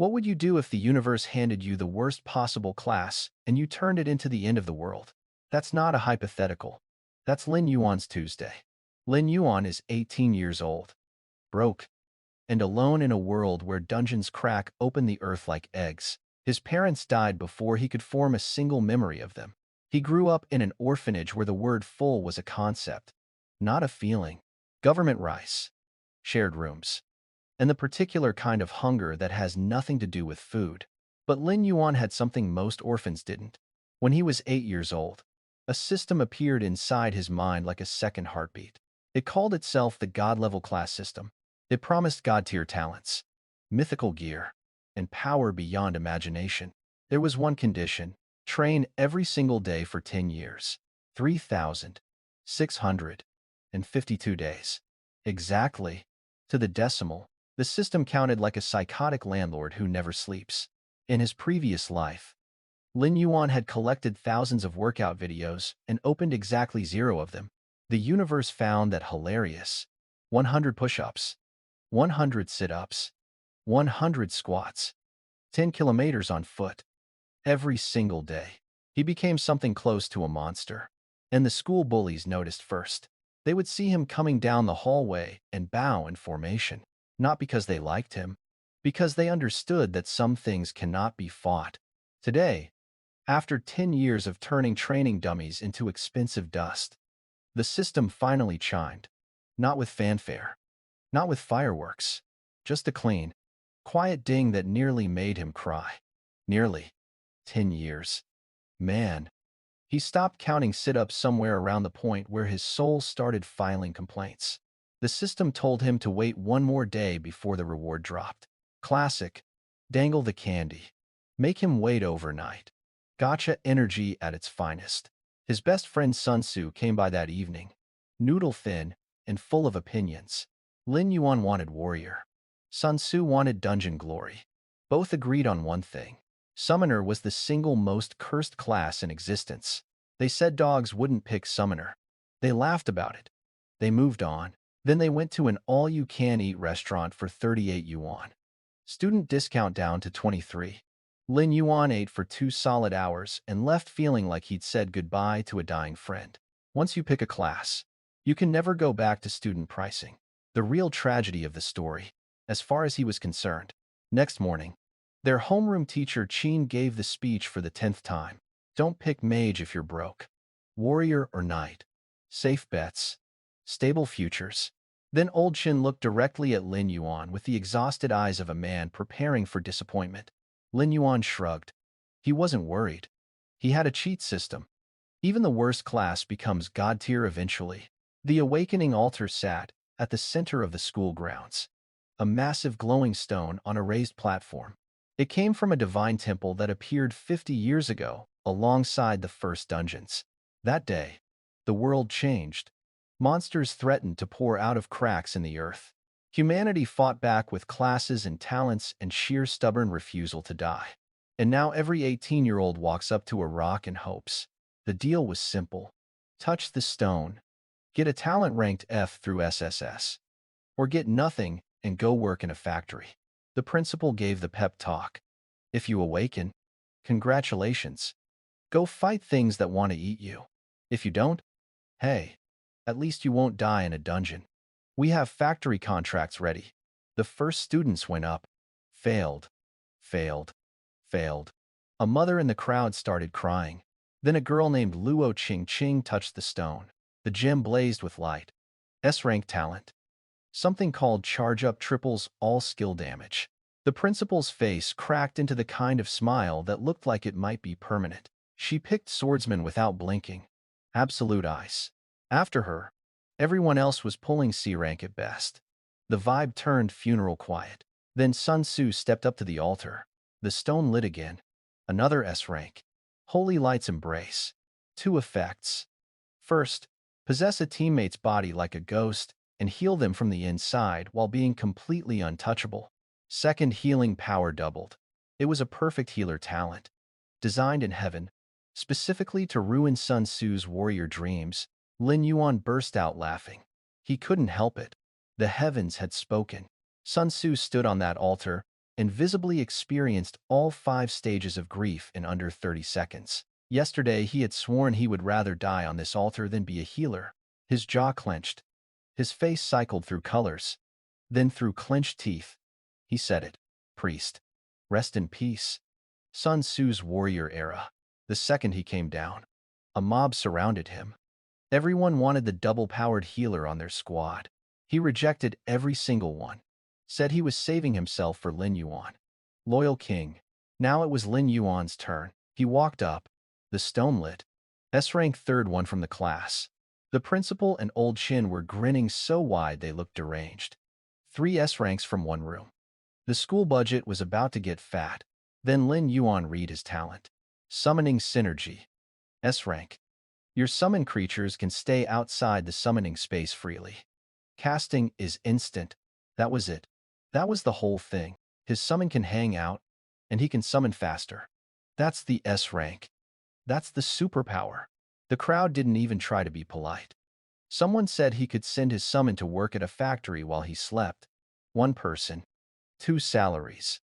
What would you do if the universe handed you the worst possible class and you turned it into the end of the world? That's not a hypothetical. That's Lin Yuan's Tuesday. Lin Yuan is 18 years old, broke, and alone in a world where dungeons crack open the earth like eggs. His parents died before he could form a single memory of them. He grew up in an orphanage where the word full was a concept, not a feeling. Government rice, shared rooms, and the particular kind of hunger that has nothing to do with food. But Lin Yuan had something most orphans didn't. When he was 8 years old, a system appeared inside his mind like a second heartbeat. It called itself the God-level class system. It promised God-tier talents, mythical gear, and power beyond imagination. There was one condition: train every single day for 10 years, 3,652 days. Exactly, to the decimal. The system counted like a psychotic landlord who never sleeps. In his previous life, Lin Yuan had collected thousands of workout videos and opened exactly 0 of them. The universe found that hilarious: 100 push-ups, 100 sit-ups, 100 squats, 10 kilometers on foot, every single day. He became something close to a monster, and the school bullies noticed first. They would see him coming down the hallway and bow in formation, not because they liked him, because they understood that some things cannot be fought. Today, after 10 years of turning training dummies into expensive dust, the system finally chimed. Not with fanfare, not with fireworks, just a clean, quiet ding that nearly made him cry. Nearly 10 years. Man. He stopped counting sit-ups somewhere around the point where his soul started filing complaints. The system told him to wait one more day before the reward dropped. Classic. Dangle the candy. Make him wait overnight. Gotcha energy at its finest. His best friend Sun Tzu came by that evening, noodle-thin and full of opinions. Lin Yuan wanted warrior. Sun Tzu wanted dungeon glory. Both agreed on one thing: Summoner was the single most cursed class in existence. They said dogs wouldn't pick Summoner. They laughed about it. They moved on. Then they went to an all-you-can-eat restaurant for 38 yuan. Student discount down to 23. Lin Yuan ate for 2 solid hours and left feeling like he'd said goodbye to a dying friend. Once you pick a class, you can never go back to student pricing. The real tragedy of the story, as far as he was concerned. Next morning, their homeroom teacher Qin gave the speech for the 10th time. Don't pick mage if you're broke. Warrior or knight. Safe bets. Stable futures. Then old Qin looked directly at Lin Yuan with the exhausted eyes of a man preparing for disappointment. Lin Yuan shrugged. He wasn't worried. He had a cheat system. Even the worst class becomes god tier eventually. The awakening altar sat at the center of the school grounds. A massive glowing stone on a raised platform. It came from a divine temple that appeared 50 years ago, alongside the first dungeons. That day, the world changed. Monsters threatened to pour out of cracks in the earth. Humanity fought back with classes and talents and sheer stubborn refusal to die. And now every 18-year-old walks up to a rock and hopes. The deal was simple. Touch the stone, get a talent ranked F through SSS, or get nothing and go work in a factory. The principal gave the pep talk. If you awaken, congratulations. Go fight things that want to eat you. If you don't, hey, at least you won't die in a dungeon. We have factory contracts ready. The first students went up. Failed. Failed. Failed. A mother in the crowd started crying. Then a girl named Luo Qing touched the stone. The gem blazed with light. S-rank talent. Something called charge up triples all skill damage. The principal's face cracked into the kind of smile that looked like it might be permanent. She picked swordsman without blinking. Absolute ice. After her, everyone else was pulling C-rank at best. The vibe turned funeral quiet. Then Sun Tzu stepped up to the altar. The stone lit again. Another S-rank. Holy Light's Embrace. 2 effects. First, possess a teammate's body like a ghost and heal them from the inside while being completely untouchable. Second, healing power doubled. It was a perfect healer talent, designed in heaven, specifically to ruin Sun Tzu's warrior dreams. Lin Yuan burst out laughing. He couldn't help it. The heavens had spoken. Sun Tzu stood on that altar, and visibly experienced all 5 stages of grief in under 30 seconds. Yesterday, he had sworn he would rather die on this altar than be a healer. His jaw clenched. His face cycled through colors. Then through clenched teeth, he said it. Priest. Rest in peace. Sun Tzu's warrior era. The second he came down, a mob surrounded him. Everyone wanted the double-powered healer on their squad. He rejected every single one. Said he was saving himself for Lin Yuan. Loyal king. Now it was Lin Yuan's turn. He walked up. The stone lit. S-rank third one from the class. The principal and old Qin were grinning so wide they looked deranged. 3 S-ranks from one room. The school budget was about to get fat. Then Lin Yuan read his talent. Summoning synergy. S-rank. Your summon creatures can stay outside the summoning space freely. Casting is instant. That was it. That was the whole thing. His summon can hang out, and he can summon faster. That's the S-rank. That's the superpower. The crowd didn't even try to be polite. Someone said he could send his summon to work at a factory while he slept. 1 person. 2 salaries.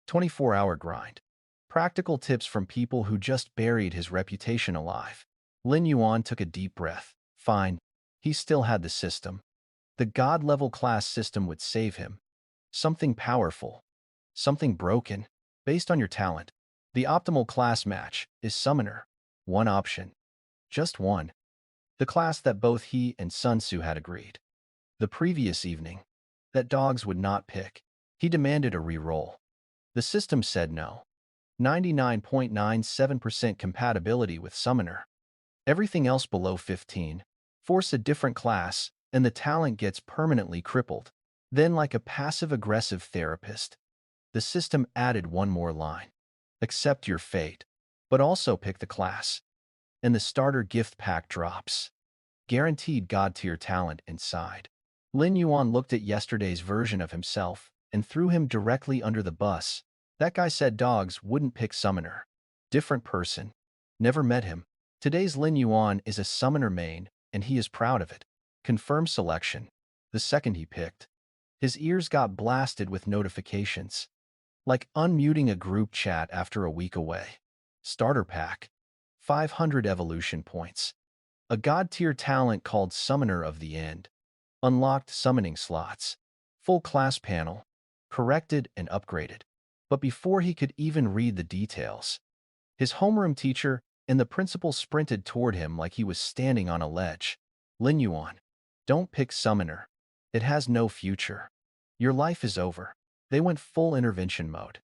24-hour grind. Practical tips from people who just buried his reputation alive. Lin Yuan took a deep breath. Fine. He still had the system. The god-level class system would save him. Something powerful. Something broken. Based on your talent. The optimal class match is Summoner. 1 option. Just 1. The class that both he and Sun Tzu had agreed. The previous evening. That dogs would not pick. He demanded a re-roll. The system said no. 99.97% compatibility with Summoner. Everything else below 15. Force a different class, and the talent gets permanently crippled. Then, like a passive-aggressive therapist, the system added one more line. Accept your fate, but also pick the class. And the starter gift pack drops. Guaranteed god-tier talent inside. Lin Yuan looked at yesterday's version of himself and threw him directly under the bus. That guy said dogs wouldn't pick Summoner. Different person. Never met him. Today's Lin Yuan is a Summoner main, and he is proud of it. Confirmed selection. The second he picked, his ears got blasted with notifications. Like unmuting a group chat after a week away. Starter pack. 500 evolution points. A god-tier talent called Summoner of the End. Unlocked summoning slots. Full class panel. Corrected and upgraded. But before he could even read the details, his homeroom teacher and the principal sprinted toward him like he was standing on a ledge. Lin Yuan, don't pick Summoner. It has no future. Your life is over. They went full intervention mode.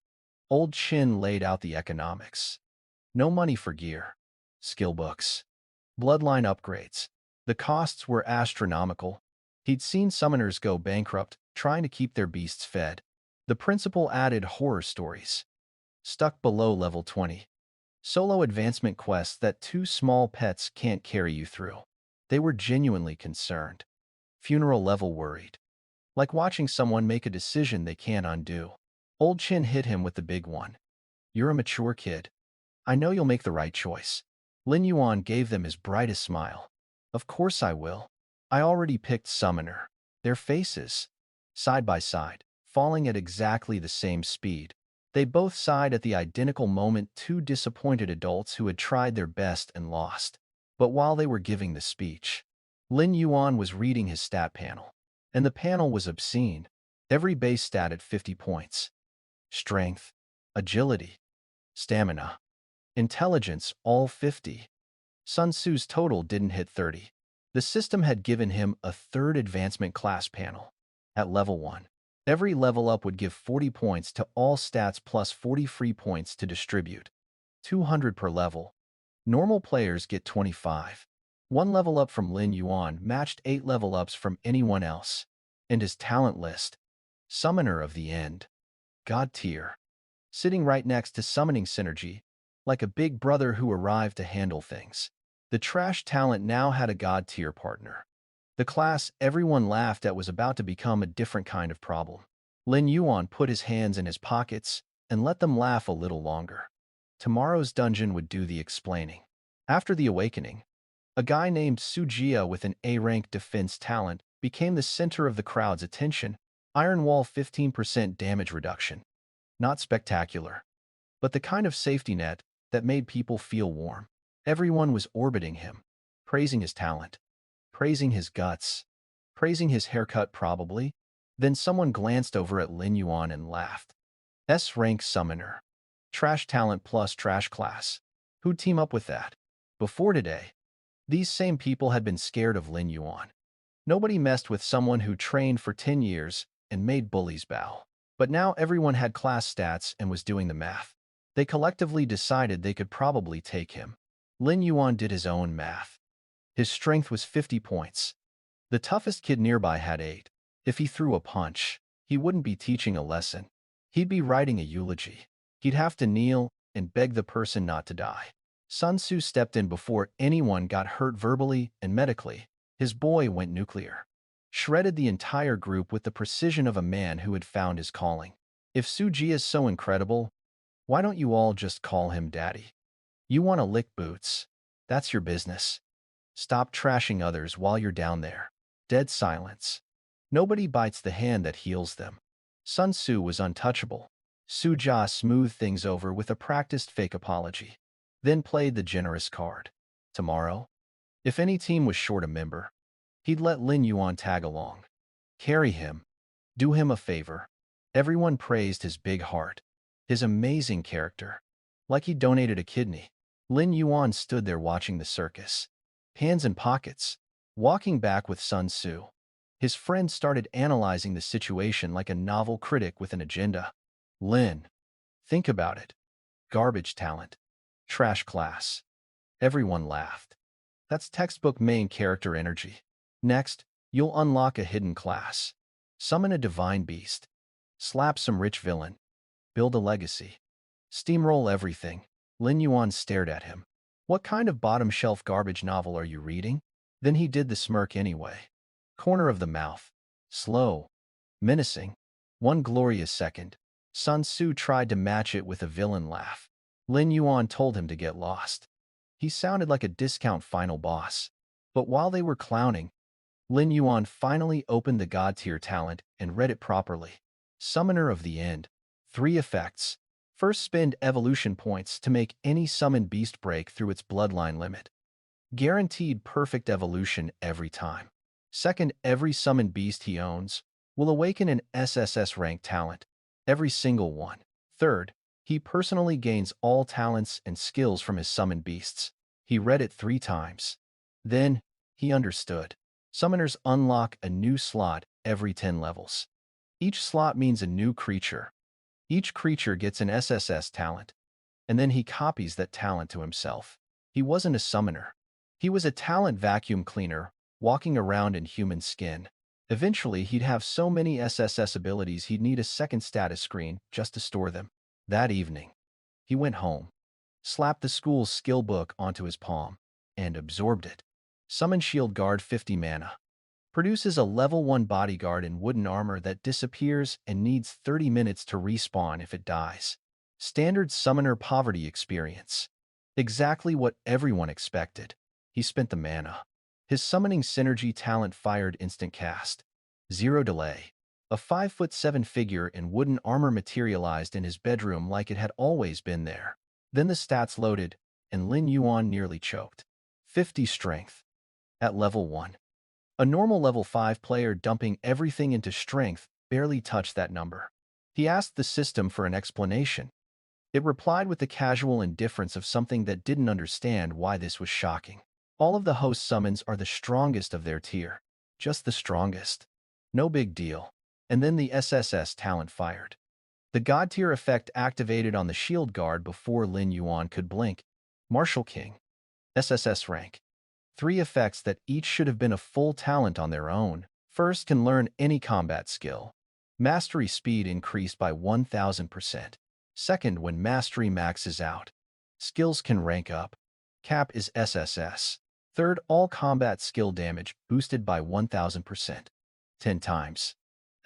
Old Qin laid out the economics. No money for gear. Skill books. Bloodline upgrades. The costs were astronomical. He'd seen summoners go bankrupt trying to keep their beasts fed. The principal added horror stories. Stuck below level 20. Solo advancement quests that 2 small pets can't carry you through. They were genuinely concerned. Funeral level worried. Like watching someone make a decision they can't undo. Old Qin hit him with the big one. You're a mature kid. I know you'll make the right choice. Lin Yuan gave them his brightest smile. Of course I will. I already picked Summoner. Their faces, side by side, falling at exactly the same speed. They both sighed at the identical moment, 2 disappointed adults who had tried their best and lost. But while they were giving the speech, Lin Yuan was reading his stat panel. And the panel was obscene. Every base stat at 50 points. Strength, agility, stamina, intelligence, all 50. Sun Tzu's total didn't hit 30. The system had given him a 3rd advancement class panel. At level 1. Every level up would give 40 points to all stats plus 40 free points to distribute. 200 per level. Normal players get 25. 1 level up from Lin Yuan matched 8 level ups from anyone else. And his talent list. Summoner of the End. God tier. Sitting right next to summoning synergy, like a big brother who arrived to handle things. The trash talent now had a god tier partner. The class everyone laughed at was about to become a different kind of problem. Lin Yuan put his hands in his pockets and let them laugh a little longer. Tomorrow's dungeon would do the explaining. After the awakening, a guy named Sujia with an A-rank defense talent became the center of the crowd's attention. Iron Wall 15% damage reduction. Not spectacular, but the kind of safety net that made people feel warm. Everyone was orbiting him, praising his talent, praising his guts, praising his haircut probably. Then someone glanced over at Lin Yuan and laughed. S-rank summoner. Trash talent plus trash class. Who'd team up with that? Before today, these same people had been scared of Lin Yuan. Nobody messed with someone who trained for 10 years and made bullies bow. But now everyone had class stats and was doing the math. They collectively decided they could probably take him. Lin Yuan did his own math. His strength was 50 points. The toughest kid nearby had 8. If he threw a punch, he wouldn't be teaching a lesson. He'd be writing a eulogy. He'd have to kneel and beg the person not to die. Sun Tzu stepped in before anyone got hurt verbally and medically. His boy went nuclear. Shredded the entire group with the precision of a man who had found his calling. If Suji is so incredible, why don't you all just call him Daddy? You want to lick boots? That's your business. Stop trashing others while you're down there. Dead silence. Nobody bites the hand that heals them. Sun Tzu was untouchable. Su Jia smoothed things over with a practiced fake apology, then played the generous card. Tomorrow, if any team was short a member, he'd let Lin Yuan tag along. Carry him. Do him a favor. Everyone praised his big heart, his amazing character. Like he donated a kidney. Lin Yuan stood there watching the circus, hands in pockets, walking back with Sun Tzu. His friend started analyzing the situation like a novel critic with an agenda. Lin, think about it. Garbage talent. Trash class. Everyone laughed. That's textbook main character energy. Next, you'll unlock a hidden class. Summon a divine beast. Slap some rich villain. Build a legacy. Steamroll everything. Lin Yuan stared at him. What kind of bottom-shelf garbage novel are you reading? Then he did the smirk anyway. Corner of the mouth. Slow. Menacing. One glorious second. Sun Tzu tried to match it with a villain laugh. Lin Yuan told him to get lost. He sounded like a discount final boss. But while they were clowning, Lin Yuan finally opened the God-tier talent and read it properly. Summoner of the End. 3 effects. First, spend evolution points to make any summoned beast break through its bloodline limit. Guaranteed perfect evolution every time. Second, every summoned beast he owns will awaken an SSS-rank talent. Every single one. Third, he personally gains all talents and skills from his summoned beasts. He read it 3 times. Then, he understood. Summoners unlock a new slot every 10 levels. Each slot means a new creature. Each creature gets an SSS talent, and then he copies that talent to himself. He wasn't a summoner. He was a talent vacuum cleaner, walking around in human skin. Eventually, he'd have so many SSS abilities he'd need a second status screen just to store them. That evening, he went home, slapped the school's skill book onto his palm, and absorbed it. Summon Shield Guard 50 mana. Produces a level 1 bodyguard in wooden armor that disappears and needs 30 minutes to respawn if it dies. Standard summoner poverty experience. Exactly what everyone expected. He spent the mana. His summoning synergy talent fired instant cast. 0 delay. A 5'7" figure in wooden armor materialized in his bedroom like it had always been there. Then the stats loaded, and Lin Yuan nearly choked. 50 strength. At level 1. A normal level 5 player dumping everything into strength barely touched that number. He asked the system for an explanation. It replied with the casual indifference of something that didn't understand why this was shocking. All of the host summons are the strongest of their tier. Just the strongest. No big deal. And then the SSS talent fired. The God tier effect activated on the shield guard before Lin Yuan could blink. Martial King. SSS rank. 3 effects that each should have been a full talent on their own. First, can learn any combat skill. Mastery speed increased by 1000%. Second, when mastery maxes out, skills can rank up. Cap is SSS. Third, all combat skill damage boosted by 1000%. 10 times.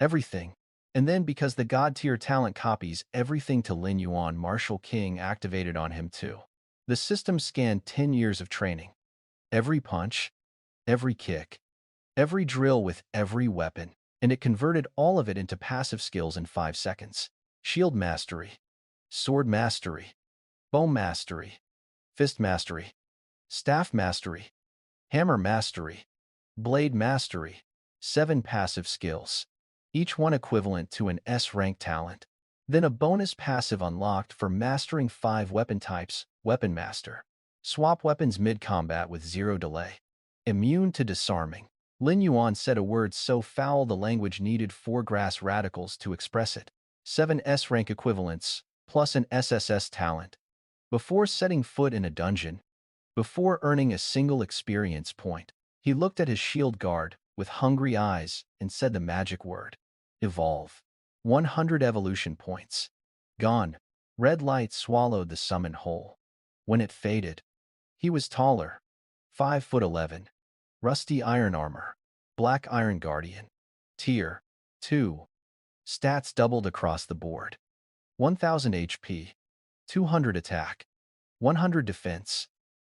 Everything. And then because the God tier talent copies everything to Lin Yuan, Martial King activated on him too. The system scanned 10 years of training. Every punch, every kick, every drill with every weapon, and it converted all of it into passive skills in 5 seconds. Shield Mastery, Sword Mastery, Bow Mastery, Fist Mastery, Staff Mastery, Hammer Mastery, Blade Mastery, 7 passive skills, each one equivalent to an S-rank talent. Then a bonus passive unlocked for mastering 5 weapon types, Weapon Master. Swap weapons mid-combat with 0 delay. Immune to disarming. Lin Yuan said a word so foul the language needed 4 grass radicals to express it. 7 S-rank equivalents, plus an SSS talent. Before setting foot in a dungeon, before earning a single experience point, he looked at his shield guard with hungry eyes and said the magic word. Evolve. 100 evolution points. Gone. Red light swallowed the summon whole. When it faded, he was taller. 5'11". Rusty iron armor. Black iron guardian. Tier 2. Stats doubled across the board. 1000 HP. 200 attack. 100 defense.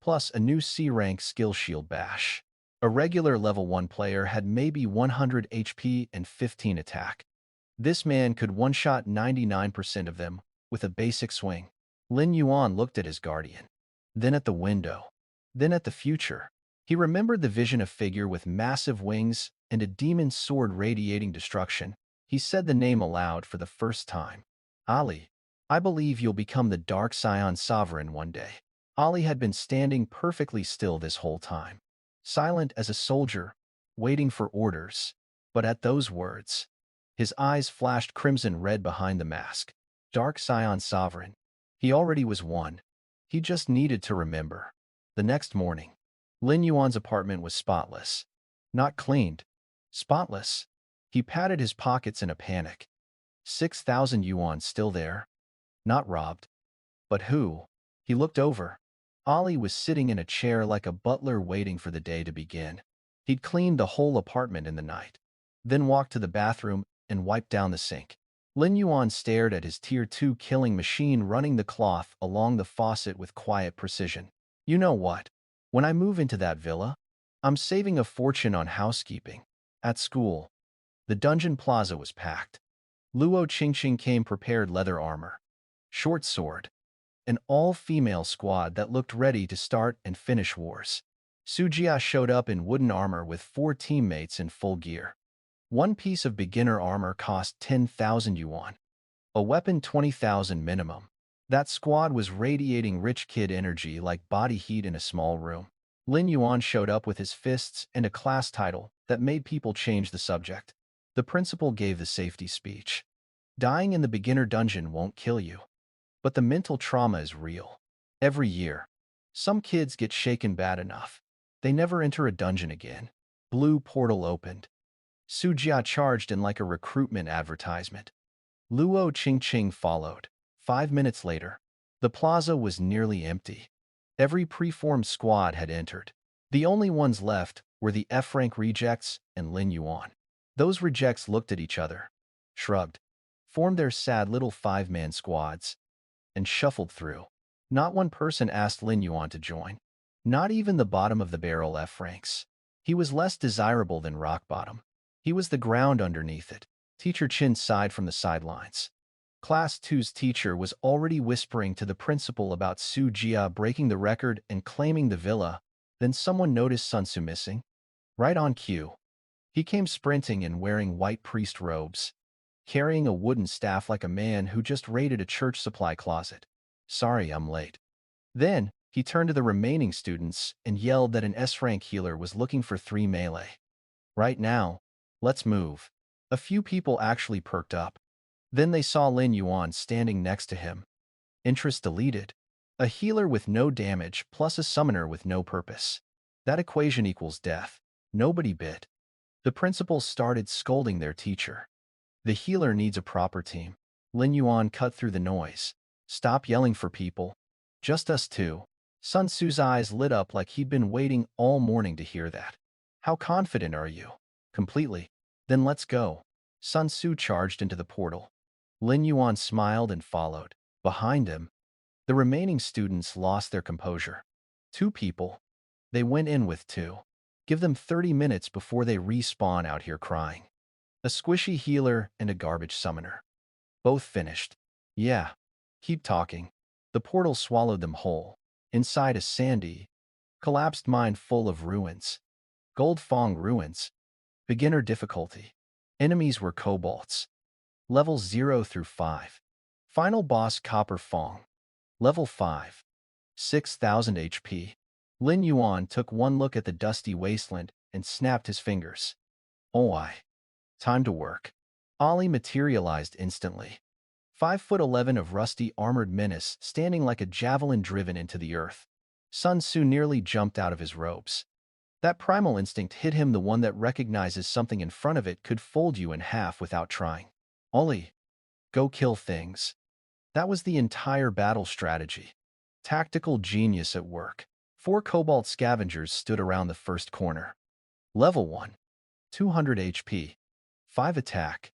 Plus a new C-rank skill shield bash. A regular level 1 player had maybe 100 HP and 15 attack. This man could one-shot 99% of them with a basic swing. Lin Yuan looked at his guardian, then at the window, then at the future. He remembered the vision of figure with massive wings and a demon's sword radiating destruction. He said the name aloud for the first time. Ali, I believe you'll become the Dark Scion Sovereign one day. Ali had been standing perfectly still this whole time, silent as a soldier, waiting for orders. But at those words, his eyes flashed crimson red behind the mask. Dark Scion Sovereign. He already was one. He just needed to remember. The next morning, Lin Yuan's apartment was spotless. Not cleaned. Spotless. He patted his pockets in a panic. 6,000 yuan still there. Not robbed. But who? He looked over. Ali was sitting in a chair like a butler waiting for the day to begin. He'd cleaned the whole apartment in the night, then walked to the bathroom and wiped down the sink. Lin Yuan stared at his Tier 2 killing machine running the cloth along the faucet with quiet precision. You know what? When I move into that villa, I'm saving a fortune on housekeeping. At school, the dungeon plaza was packed. Luo Qingqing came prepared leather armor, short sword, an all-female squad that looked ready to start and finish wars. Su Jia showed up in wooden armor with 4 teammates in full gear. One piece of beginner armor cost 10,000 yuan. A weapon 20,000 minimum. That squad was radiating rich kid energy like body heat in a small room. Lin Yuan showed up with his fists and a class title that made people change the subject. The principal gave the safety speech. Dying in the beginner dungeon won't kill you, but the mental trauma is real. Every year, some kids get shaken bad enough. They never enter a dungeon again. Blue portal opened. Su Jia charged in like a recruitment advertisement. Luo Qingqing followed. 5 minutes later, the plaza was nearly empty. Every preformed squad had entered. The only ones left were the F-rank rejects and Lin Yuan. Those rejects looked at each other, shrugged, formed their sad little 5-man squads, and shuffled through. Not one person asked Lin Yuan to join. Not even the bottom of the barrel F-ranks. He was less desirable than rock bottom. He was the ground underneath it. Teacher Chin sighed from the sidelines. Class 2's teacher was already whispering to the principal about Su Jia breaking the record and claiming the villa. Then someone noticed Sun Tzu missing. Right on cue. He came sprinting and wearing white priest robes, carrying a wooden staff like a man who just raided a church supply closet. Sorry, I'm late. Then, he turned to the remaining students and yelled that an S-rank healer was looking for 3 melee. Right now, let's move. A few people actually perked up. Then they saw Lin Yuan standing next to him. Interest deleted. A healer with no damage plus a summoner with no purpose. That equation equals death. Nobody bit. The principals started scolding their teacher. The healer needs a proper team. Lin Yuan cut through the noise. Stop yelling for people. Just us two. Sun Tzu's eyes lit up like he'd been waiting all morning to hear that. How confident are you? Completely. Then let's go. Sun Tzu charged into the portal. Lin Yuan smiled and followed. Behind him, the remaining students lost their composure. 2 people. They went in with 2. Give them 30 minutes before they respawn out here crying. A squishy healer and a garbage summoner. Both finished. Yeah. Keep talking. The portal swallowed them whole. Inside a sandy, collapsed mine full of ruins. Gold Fong Ruins. Beginner difficulty. Enemies were kobolds. Levels 0 through 5. Final boss Copper Fong. Level 5. 6,000 HP. Lin Yuan took one look at the dusty wasteland and snapped his fingers. Oh, time to work. Ollie materialized instantly. 5'11" of rusty armored menace standing like a javelin driven into the earth. Sun Tzu nearly jumped out of his robes. That primal instinct hit him, the one that recognizes something in front of it could fold you in half without trying. Ollie, go kill things. That was the entire battle strategy. Tactical genius at work. 4 cobalt scavengers stood around the first corner. Level 1. 200 HP. 5 attack.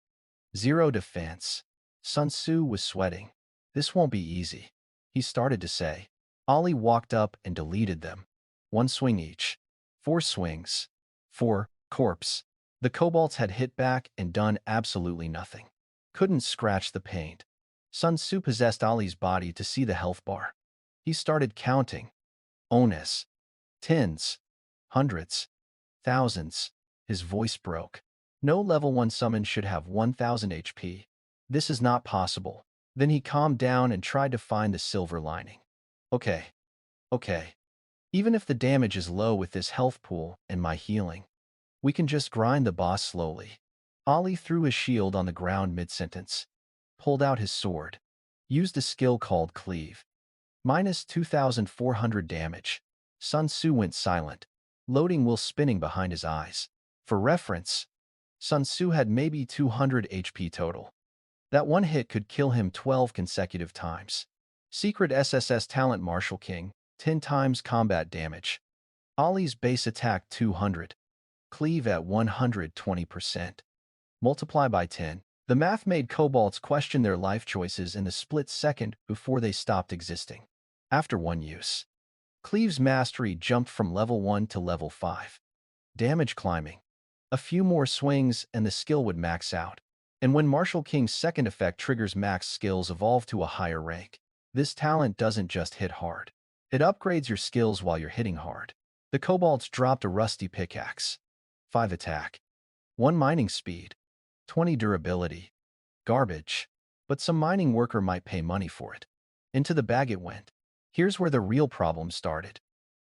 0 defense. Sun Tzu was sweating. This won't be easy, he started to say. Ollie walked up and deleted them. 1 swing each. 4 swings. 4 corpse. The kobolds had hit back and done absolutely nothing. Couldn't scratch the paint. Sun Tzu possessed Ollie's body to see the health bar. He started counting. Ones. Tens. Hundreds. Thousands. His voice broke. No level 1 summon should have 1,000 HP. This is not possible. Then he calmed down and tried to find the silver lining. Okay. Even if the damage is low with this health pool and my healing, we can just grind the boss slowly. Ollie threw his shield on the ground mid-sentence, pulled out his sword, used a skill called Cleave. Minus 2,400 damage. Sun Tzu went silent, loading while spinning behind his eyes. For reference, Sun Tzu had maybe 200 HP total. That one hit could kill him 12 consecutive times. Secret SSS talent Martial King, 10 times combat damage. Ollie's base attack 200. Cleave at 120%. Multiply by 10. The math made kobolds question their life choices in the split second before they stopped existing. After one use, Cleave's mastery jumped from level 1 to level 5. Damage climbing. A few more swings and the skill would max out. And when Martial King's second effect triggers, max skills evolve to a higher rank. This talent doesn't just hit hard. It upgrades your skills while you're hitting hard. The kobolds dropped a rusty pickaxe. 5 attack. 1 mining speed. 20 durability. Garbage. But some mining worker might pay money for it. Into the bag it went. Here's where the real problem started.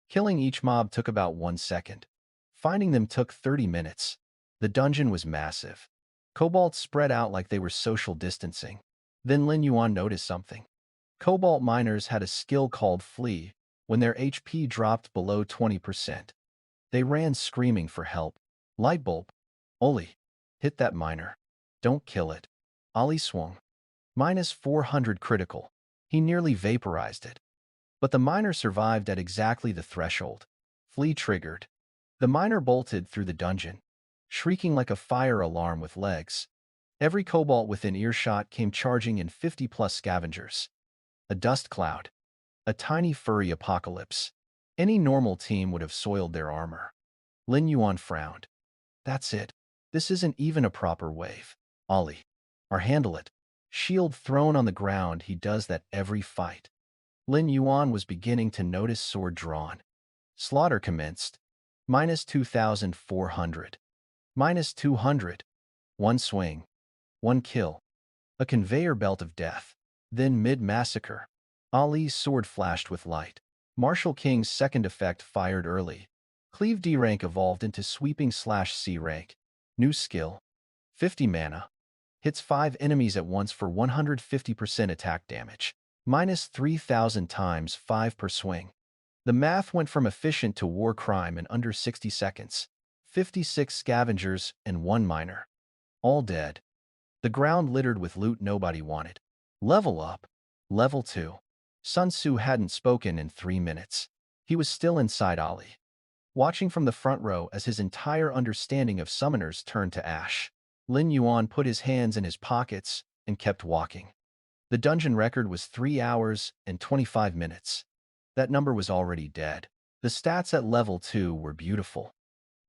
Killing each mob took about 1 second. Finding them took 30 minutes. The dungeon was massive. Kobolds spread out like they were social distancing. Then Lin Yuan noticed something. Cobalt miners had a skill called Flee when their HP dropped below 20%. They ran screaming for help. Lightbulb. Ollie. Hit that miner. Don't kill it. Ollie swung. Minus 400 critical. He nearly vaporized it. But the miner survived at exactly the threshold. Flee triggered. The miner bolted through the dungeon, shrieking like a fire alarm with legs. Every kobold within earshot came charging in 50-plus scavengers. A dust cloud. A tiny furry apocalypse. Any normal team would have soiled their armor. Lin Yuan frowned. That's it. This isn't even a proper wave. Ollie. Or handle it. Shield thrown on the ground, he does that every fight. Lin Yuan was beginning to notice sword drawn. Slaughter commenced. Minus 2,400. Minus 200. 1 swing. 1 kill. A conveyor belt of death. Then mid-massacre. Ollie's sword flashed with light. Martial King's second effect fired early. Cleave D rank evolved into sweeping/C rank. New skill. 50 mana. Hits 5 enemies at once for 150% attack damage. Minus 3,000 times 5 per swing. The math went from efficient to war crime in under 60 seconds. 56 scavengers and 1 miner. All dead. The ground littered with loot nobody wanted. Level up. Level 2. Sun Tzu hadn't spoken in 3 minutes. He was still inside Ollie, watching from the front row as his entire understanding of summoners turned to ash. Lin Yuan put his hands in his pockets and kept walking. The dungeon record was 3 hours and 25 minutes. That number was already dead. The stats at level 2 were beautiful.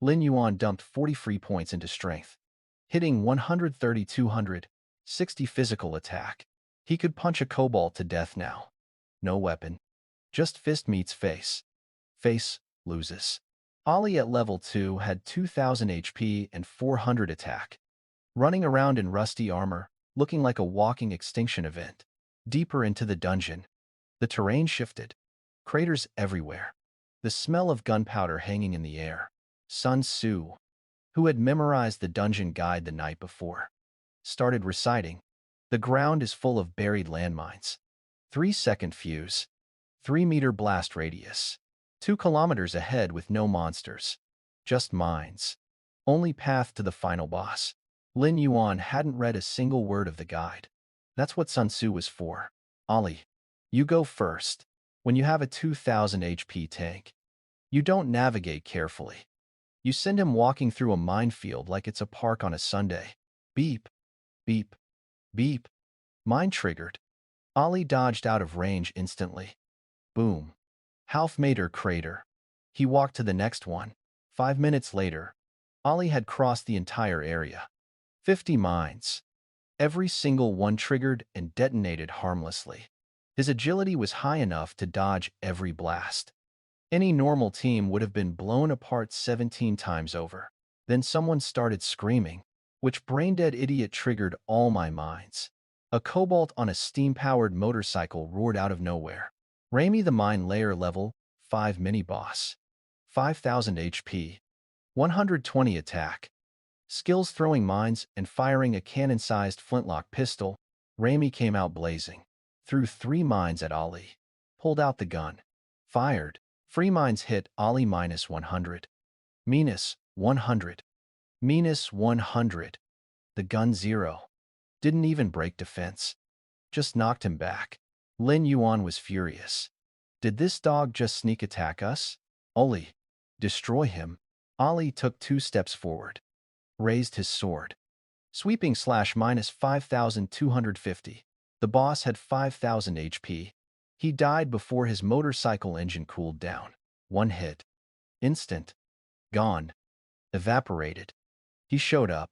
Lin Yuan dumped 40 free points into strength, hitting 130-200, 60 physical attack. He could punch a kobold to death now. No weapon. Just fist meets face. Face loses. Ollie at level 2 had 2000 HP and 400 attack. Running around in rusty armor, looking like a walking extinction event. Deeper into the dungeon. The terrain shifted. Craters everywhere. The smell of gunpowder hanging in the air. Sun Tzu, who had memorized the dungeon guide the night before, started reciting. The ground is full of buried landmines. 3-second fuse. 3-meter blast radius. 2 kilometers ahead with no monsters. Just mines. Only path to the final boss. Lin Yuan hadn't read a single word of the guide. That's what Sun Tzu was for. Ollie, you go first. When you have a 2000 HP tank, you don't navigate carefully. You send him walking through a minefield like it's a park on a Sunday. Beep, beep, beep. Mine triggered. Ollie dodged out of range instantly. Boom. Half-meter crater. He walked to the next one. 5 minutes later, Ollie had crossed the entire area. 50 mines. Every single one triggered and detonated harmlessly. His agility was high enough to dodge every blast. Any normal team would have been blown apart 17 times over. Then someone started screaming. Which brain-dead idiot triggered all my mines? A kobold on a steam-powered motorcycle roared out of nowhere. Raimi the Mine Layer level 5 mini-boss. 5000 HP. 120 attack. Skills throwing mines and firing a cannon-sized flintlock pistol. Raimi came out blazing. Threw 3 mines at Ollie. Pulled out the gun. Fired. Free mines hit Ollie minus 100. Minus 100. Minus 100. The gun 0. Didn't even break defense. Just knocked him back. Lin Yuan was furious. Did this dog just sneak attack us? Ollie, destroy him. Ollie took 2 steps forward. Raised his sword. Sweeping slash minus 5250. The boss had 5000 HP. He died before his motorcycle engine cooled down. 1 hit. Instant. Gone. Evaporated. He showed up,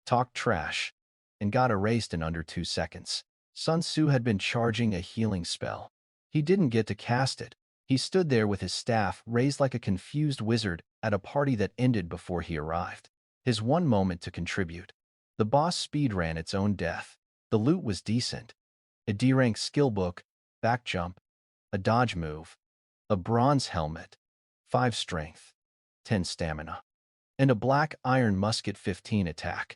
talked trash, and got erased in under 2 seconds. Sun Tzu had been charging a healing spell. He didn't get to cast it. He stood there with his staff raised like a confused wizard at a party that ended before he arrived. His one moment to contribute. The boss speedran its own death. The loot was decent. A D-rank skill book, back jump, a dodge move, a bronze helmet, 5 strength, 10 stamina, and a black iron musket 15 attack.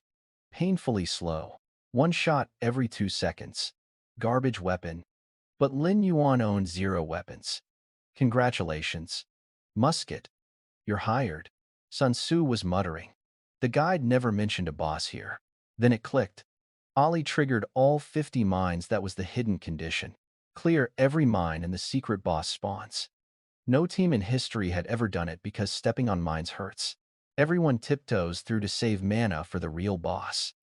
Painfully slow. 1 shot every 2 seconds. Garbage weapon. But Lin Yuan owned 0 weapons. Congratulations. Musket. You're hired. Sun Tzu was muttering. The guide never mentioned a boss here. Then it clicked. Ollie triggered all 50 mines. That was the hidden condition. Clear every mine and the secret boss spawns. No team in history had ever done it because stepping on mines hurts. Everyone tiptoes through to save mana for the real boss.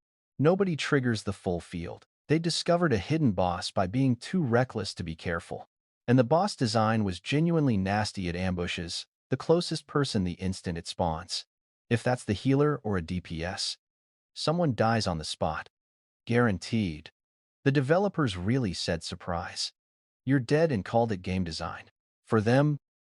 Nobody triggers the full field. They discovered a hidden boss by being too reckless to be careful. And the boss design was genuinely nasty at ambushes, the closest person the instant it spawns. If that's the healer or a DPS, someone dies on the spot. Guaranteed. The developers really said surprise. You're dead and called it game design. For them,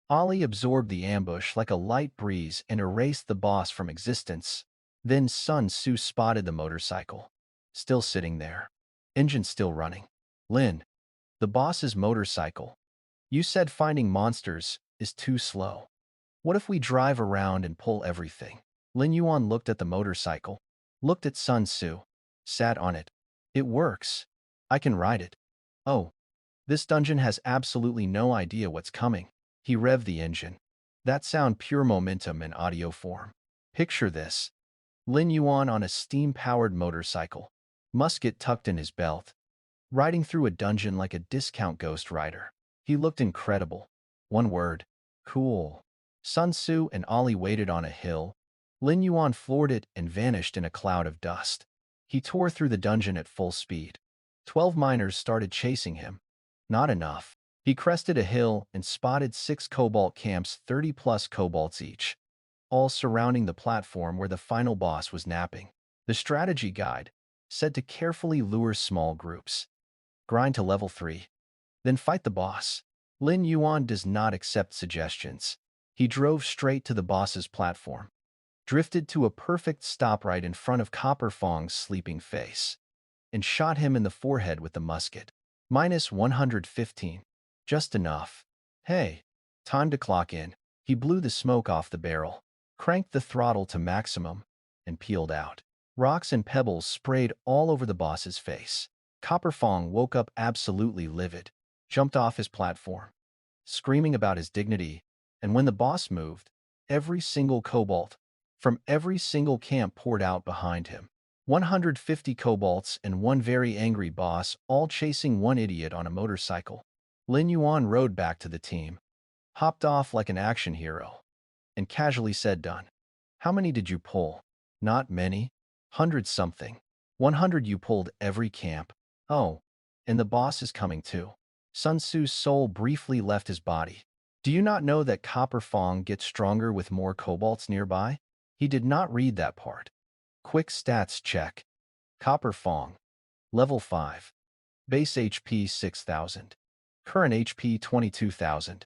Ollie absorbed the ambush like a light breeze and erased the boss from existence. Then Sun Tzu spotted the motorcycle. Still sitting there. Engine still running. Lin, the boss's motorcycle. You said finding monsters is too slow. What if we drive around and pull everything? Lin Yuan looked at the motorcycle, looked at Sun Tzu, sat on it. It works. I can ride it. Oh, this dungeon has absolutely no idea what's coming. He revved the engine. That sound pure momentum in audio form. Picture this. Lin Yuan on a steam-powered motorcycle, musket tucked in his belt, riding through a dungeon like a discount ghost rider. He looked incredible. One word. Cool. Sun Tzu and Ollie waited on a hill. Lin Yuan floored it and vanished in a cloud of dust. He tore through the dungeon at full speed. 12 miners started chasing him. Not enough. He crested a hill and spotted 6 cobalt camps, 30+ cobalts each, all surrounding the platform where the final boss was napping. The strategy guide. said to carefully lure small groups. Grind to level 3. Then fight the boss. Lin Yuan does not accept suggestions. He drove straight to the boss's platform, drifted to a perfect stop right in front of Copper Fong's sleeping face, and shot him in the forehead with the musket. Minus 115. Just enough. Hey, time to clock in. He blew the smoke off the barrel, cranked the throttle to maximum, and peeled out. Rocks and pebbles sprayed all over the boss's face. Copper Fong woke up absolutely livid, jumped off his platform, screaming about his dignity, and when the boss moved, every single cobalt from every single camp poured out behind him. 150 kobolds and one very angry boss, all chasing one idiot on a motorcycle. Lin Yuan rode back to the team, hopped off like an action hero, and casually said, "Done. How many did you pull?" "Not many. 100-something. 100 you pulled every camp." "Oh, and the boss is coming too." Sun Tzu's soul briefly left his body. "Do you not know that Copper Fong gets stronger with more kobolds nearby?" He did not read that part. Quick stats check. Copper Fong. Level 5. Base HP 6,000. Current HP 22,000.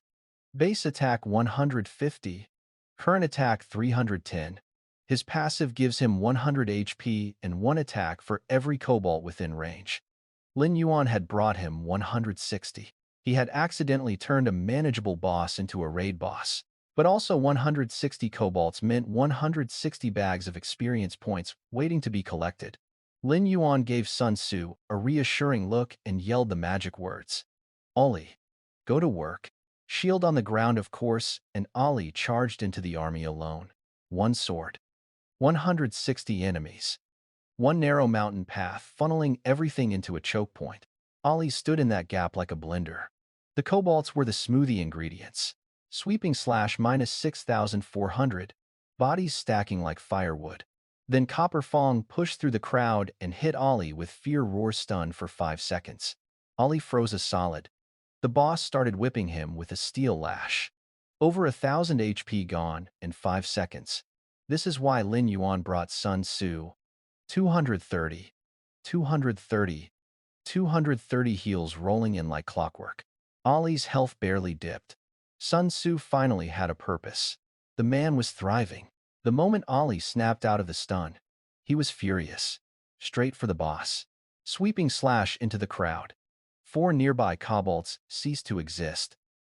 Base attack 150. Current attack 310. His passive gives him 100 HP and 1 attack for every kobold within range. Lin Yuan had brought him 160. He had accidentally turned a manageable boss into a raid boss. But also 160 kobolds meant 160 bags of experience points waiting to be collected. Lin Yuan gave Sun Tzu a reassuring look and yelled the magic words. "Ollie, go to work." Shield on the ground, of course, and Ollie charged into the army alone. One sword. 160 enemies. One narrow mountain path funneling everything into a choke point. Ollie stood in that gap like a blender. The kobolds were the smoothie ingredients. Sweeping slash minus 6,400, bodies stacking like firewood. Then Copper Fong pushed through the crowd and hit Ollie with Fear Roar stun for 5 seconds. Ollie froze a solid. The boss started whipping him with a steel lash. Over 1,000 HP gone in 5 seconds. This is why Lin Yuan brought Sun Tzu. 230, 230, 230 heals rolling in like clockwork. Ollie's health barely dipped. Sun Tzu finally had a purpose. The man was thriving. The moment Ollie snapped out of the stun, he was furious. Straight for the boss. Sweeping slash into the crowd. 4 nearby kobolds ceased to exist.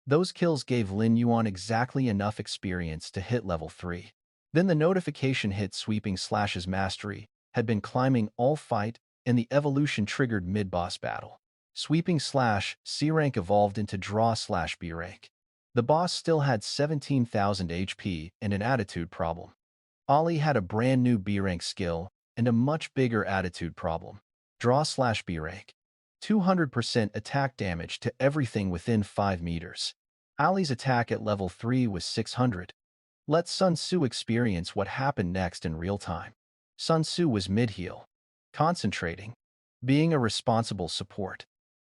Those kills gave Lin Yuan exactly enough experience to hit level 3. Then the notification hit sweeping slash's mastery had been climbing all fight, and the evolution triggered mid-boss battle. Sweeping slash C rank evolved into draw slash B rank. The boss still had 17,000 HP and an attitude problem. Ollie had a brand new B rank skill and a much bigger attitude problem. Draw slash B rank. 200% attack damage to everything within 5 meters. Ollie's attack at level 3 was 600. Let Sun Tzu experience what happened next in real time. Sun Tzu was mid-heal, concentrating, being a responsible support.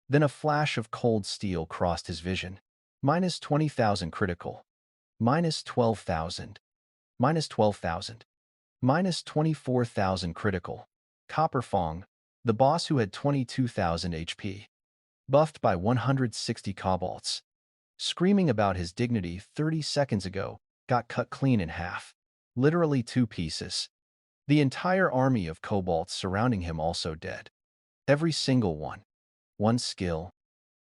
Then a flash of cold steel crossed his vision. Minus 20,000 critical. Minus 12,000. Minus 12,000. Minus 24,000 critical. Copper Fong, the boss who had 22,000 HP. Buffed by 160 kobolds. Screaming about his dignity 30 seconds ago, got cut clean in half. Literally 2 pieces. The entire army of kobolds surrounding him also dead. Every single one. One skill.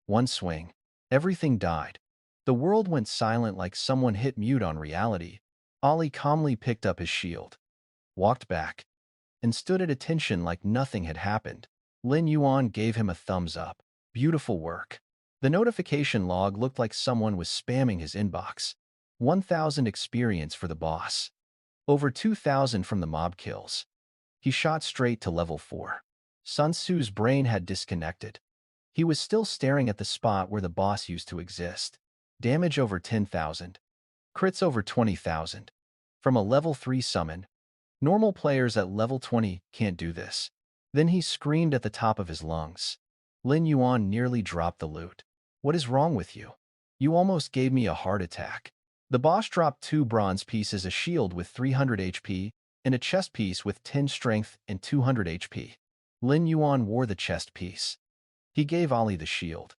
One swing. Everything died. The world went silent like someone hit mute on reality. Ollie calmly picked up his shield, walked back, and stood at attention like nothing had happened. Lin Yuan gave him a thumbs up. Beautiful work. The notification log looked like someone was spamming his inbox. 1,000 experience for the boss. Over 2,000 from the mob kills. He shot straight to level 4. Sun Tzu's brain had disconnected. He was still staring at the spot where the boss used to exist. Damage over 10,000. Crits over 20,000. From a level 3 summon. Normal players at level 20 can't do this. Then he screamed at the top of his lungs. Lin Yuan nearly dropped the loot. "What is wrong with you? You almost gave me a heart attack." The boss dropped 2 bronze pieces, a shield with 300 HP, and a chest piece with 10 strength and 200 HP. Lin Yuan wore the chest piece. He gave Ollie the shield.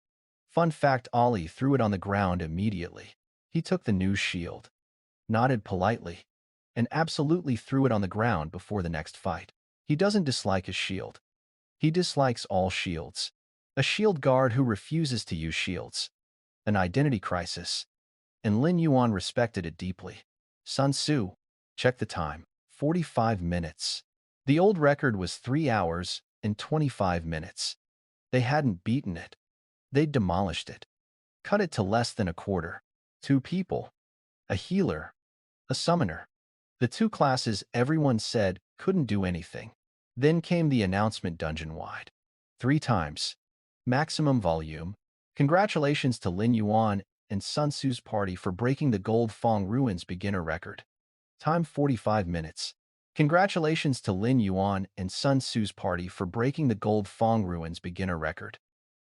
Fun fact, Ollie threw it on the ground immediately. He took the new shield, nodded politely, and absolutely threw it on the ground before the next fight. He doesn't dislike his shield. He dislikes all shields. A shield guard who refuses to use shields. An identity crisis. And Lin Yuan respected it deeply. Sun Tzu, check the time. 45 minutes. The old record was 3 hours and 25 minutes. They hadn't beaten it. They'd demolished it. Cut it to less than a quarter. 2 people. A healer. A summoner. The 2 classes everyone said couldn't do anything. Then came the announcement dungeon-wide. 3 times. Maximum volume. Congratulations to Lin Yuan and Sun Tzu's party for breaking the Gold Fong Ruins beginner record. Time 45 minutes. Congratulations to Lin Yuan and Sun Tzu's party for breaking the Gold Fong Ruins beginner record.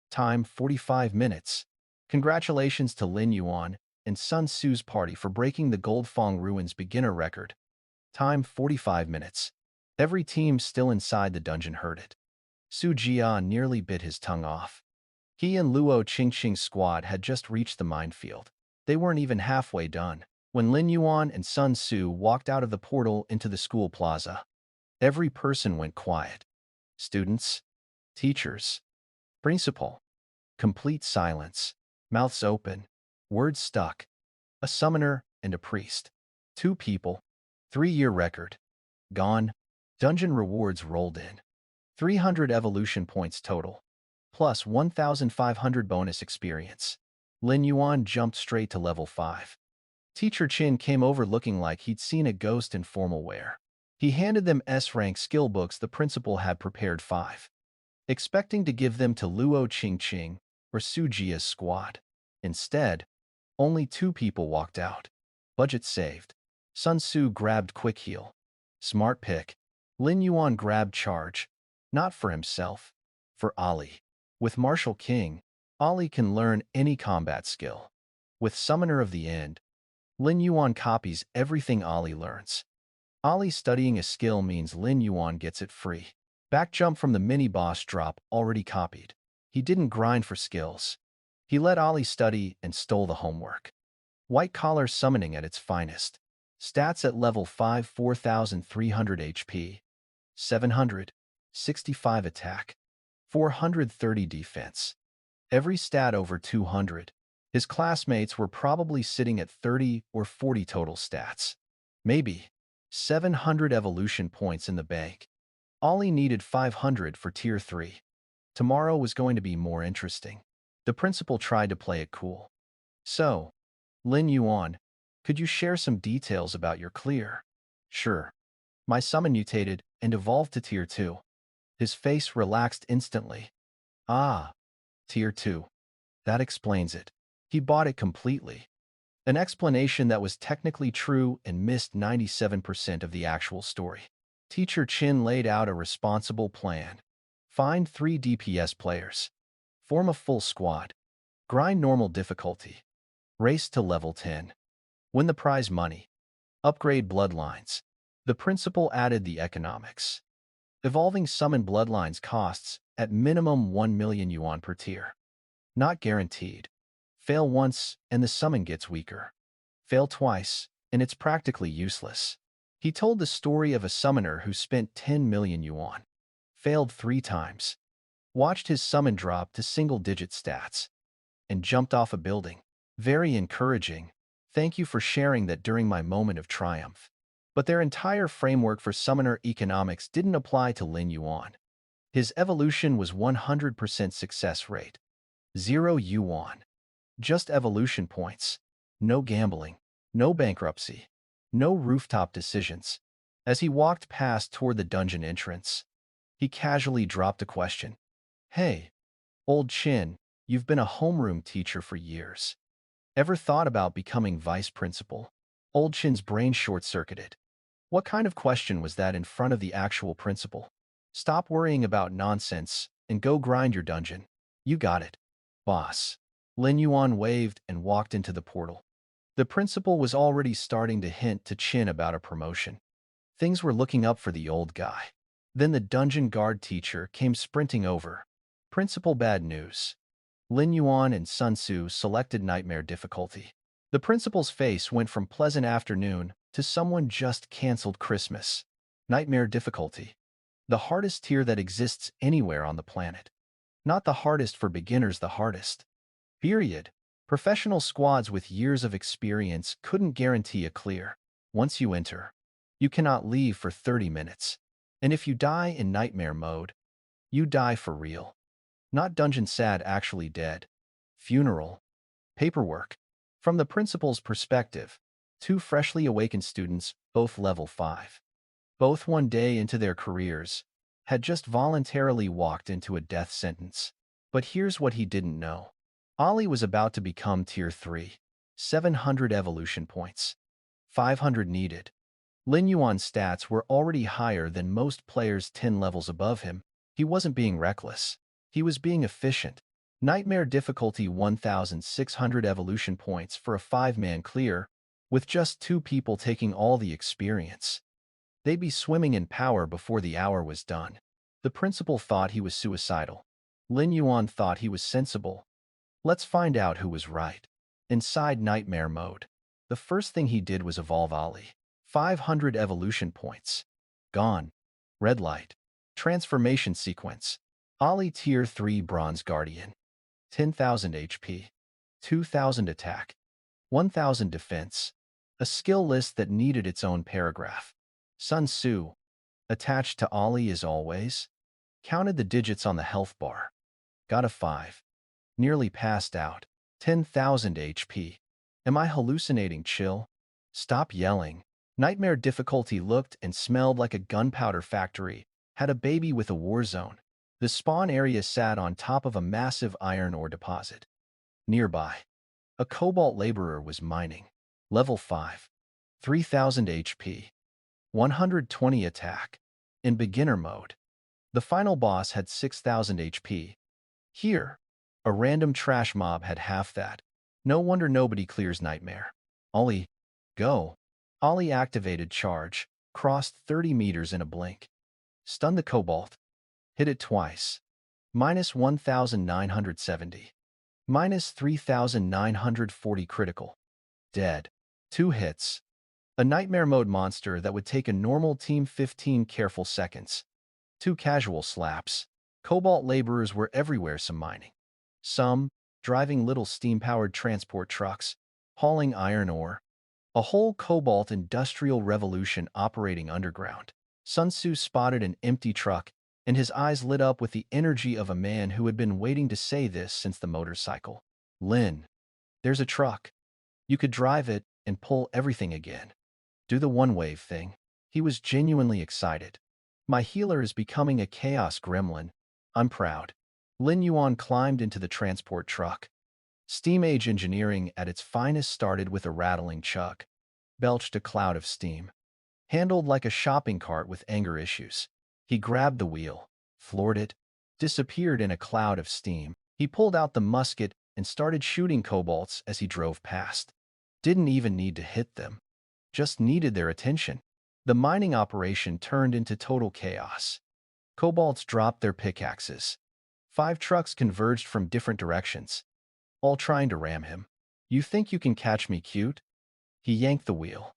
Time 45 minutes. Congratulations to Lin Yuan and Sun Tzu's party for breaking the Gold Fong Ruins beginner record. Time 45 minutes. Every team still inside the dungeon heard it. Su Jia nearly bit his tongue off. He and Luo Qingqing's squad had just reached the minefield. They weren't even halfway done when Lin Yuan and Sun Tzu walked out of the portal into the school plaza. Every person went quiet. Students, teachers, principal. Complete silence. Mouths open. Words stuck. A summoner and a priest. 2 people. 3-year record. Gone. Dungeon rewards rolled in. 300 evolution points total. Plus 1,500 bonus experience. Lin Yuan jumped straight to level 5. Teacher Qin came over looking like he'd seen a ghost in formal wear. He handed them S-rank skill books the principal had prepared 5, expecting to give them to Luo Qingqing or Su Jia's squad. Instead, only 2 people walked out. Budget saved. Sun Tzu grabbed Quick Heal. Smart pick. Lin Yuan grabbed Charge. Not for himself. For Ollie. With Martial King, Ollie can learn any combat skill. With Summoner of the End, Lin Yuan copies everything Ollie learns. Ollie studying a skill means Lin Yuan gets it free. Back jump from the mini-boss drop already copied. He didn't grind for skills. He let Ollie study and stole the homework. White Collar Summoning at its finest. Stats at level 5, 4,300 HP, 765 attack, 430 defense. Every stat over 200. His classmates were probably sitting at 30 or 40 total stats. Maybe 700 evolution points in the bank. Ollie needed 500 for Tier 3. Tomorrow was going to be more interesting. The principal tried to play it cool. So, Lin Yuan, could you share some details about your clear? Sure. My summon mutated and evolved to Tier 2. His face relaxed instantly. Ah, Tier 2. That explains it. He bought it completely. An explanation that was technically true and missed 97% of the actual story. Teacher Qin laid out a responsible plan. Find 3 DPS players. Form a full squad. Grind normal difficulty. Race to level 10. Win the prize money. Upgrade bloodlines. The principal added the economics. Evolving summon bloodlines costs, at minimum 1 million yuan per tier. Not guaranteed. Fail once, and the summon gets weaker. Fail twice, and it's practically useless. He told the story of a summoner who spent 10 million yuan. Failed 3 times. Watched his summon drop to single-digit stats. And jumped off a building. Very encouraging. Thank you for sharing that during my moment of triumph. But their entire framework for summoner economics didn't apply to Lin Yuan. His evolution was 100% success rate. 0 yuan. Just evolution points. No gambling. No bankruptcy. No rooftop decisions. As he walked past toward the dungeon entrance, he casually dropped a question. Hey, old Qin, you've been a homeroom teacher for years. Ever thought about becoming vice principal? Old Qin's brain short-circuited. What kind of question was that in front of the actual principal? Stop worrying about nonsense and go grind your dungeon. You got it, boss. Lin Yuan waved and walked into the portal. The principal was already starting to hint to Qin about a promotion. Things were looking up for the old guy. Then the dungeon guard teacher came sprinting over. Principal, bad news. Lin Yuan and Sun Tzu selected nightmare difficulty. The principal's face went from pleasant afternoon to someone just canceled Christmas. Nightmare difficulty. The hardest tier that exists anywhere on the planet. Not the hardest for beginners, the hardest. Period. Professional squads with years of experience couldn't guarantee a clear. Once you enter, you cannot leave for 30 minutes. And if you die in nightmare mode, you die for real. Not dungeon sad, actually dead. Funeral. Paperwork. From the principal's perspective, two freshly awakened students, both level 5. Both 1 day into their careers, had just voluntarily walked into a death sentence. But here's what he didn't know. Ollie was about to become Tier 3. 700 evolution points. 500 needed. Lin Yuan's stats were already higher than most players 10 levels above him. He wasn't being reckless. He was being efficient. Nightmare difficulty 1,600 evolution points for a 5-man clear, with just 2 people taking all the experience. They'd be swimming in power before the hour was done. The principal thought he was suicidal. Lin Yuan thought he was sensible. Let's find out who was right. Inside nightmare mode, the first thing he did was evolve Ollie. 500 evolution points. Gone. Red light. Transformation sequence. Ollie Tier 3 Bronze Guardian. 10,000 HP. 2,000 attack. 1,000 defense. A skill list that needed its own paragraph. Sun Tzu. Attached to Ollie as always. Counted the digits on the health bar. Got a 5. Nearly passed out. 10,000 HP. Am I hallucinating? Chill. Stop yelling. Nightmare difficulty looked and smelled like a gunpowder factory. Had a baby with a war zone. The spawn area sat on top of a massive iron ore deposit. Nearby, a cobalt laborer was mining. Level 5. 3,000 HP. 120 attack. In beginner mode. The final boss had 6,000 HP. Here, a random trash mob had half that. No wonder nobody clears nightmare. Ollie, go. Ollie activated charge, crossed 30 meters in a blink. Stunned the cobalt. Hit it twice. Minus 1,970. Minus 3,940 critical. Dead. 2 hits. A nightmare mode monster that would take a normal team 15 careful seconds. 2 casual slaps. Cobalt laborers were everywhere, some mining. Some, driving little steam-powered transport trucks, hauling iron ore. A whole cobalt industrial revolution operating underground. Sun Tzu spotted an empty truck, and his eyes lit up with the energy of a man who had been waiting to say this since the motorcycle. Lin, there's a truck. You could drive it and pull everything again. Do the one-wave thing. He was genuinely excited. My healer is becoming a chaos gremlin. I'm proud. Lin Yuan climbed into the transport truck. Steam age engineering at its finest started with a rattling chug. Belched a cloud of steam. Handled like a shopping cart with anger issues. He grabbed the wheel, floored it, disappeared in a cloud of steam. He pulled out the musket and started shooting kobolds as he drove past. Didn't even need to hit them. Just needed their attention. The mining operation turned into total chaos. Kobolds dropped their pickaxes. 5 trucks converged from different directions, all trying to ram him. You think you can catch me, cute? He yanked the wheel,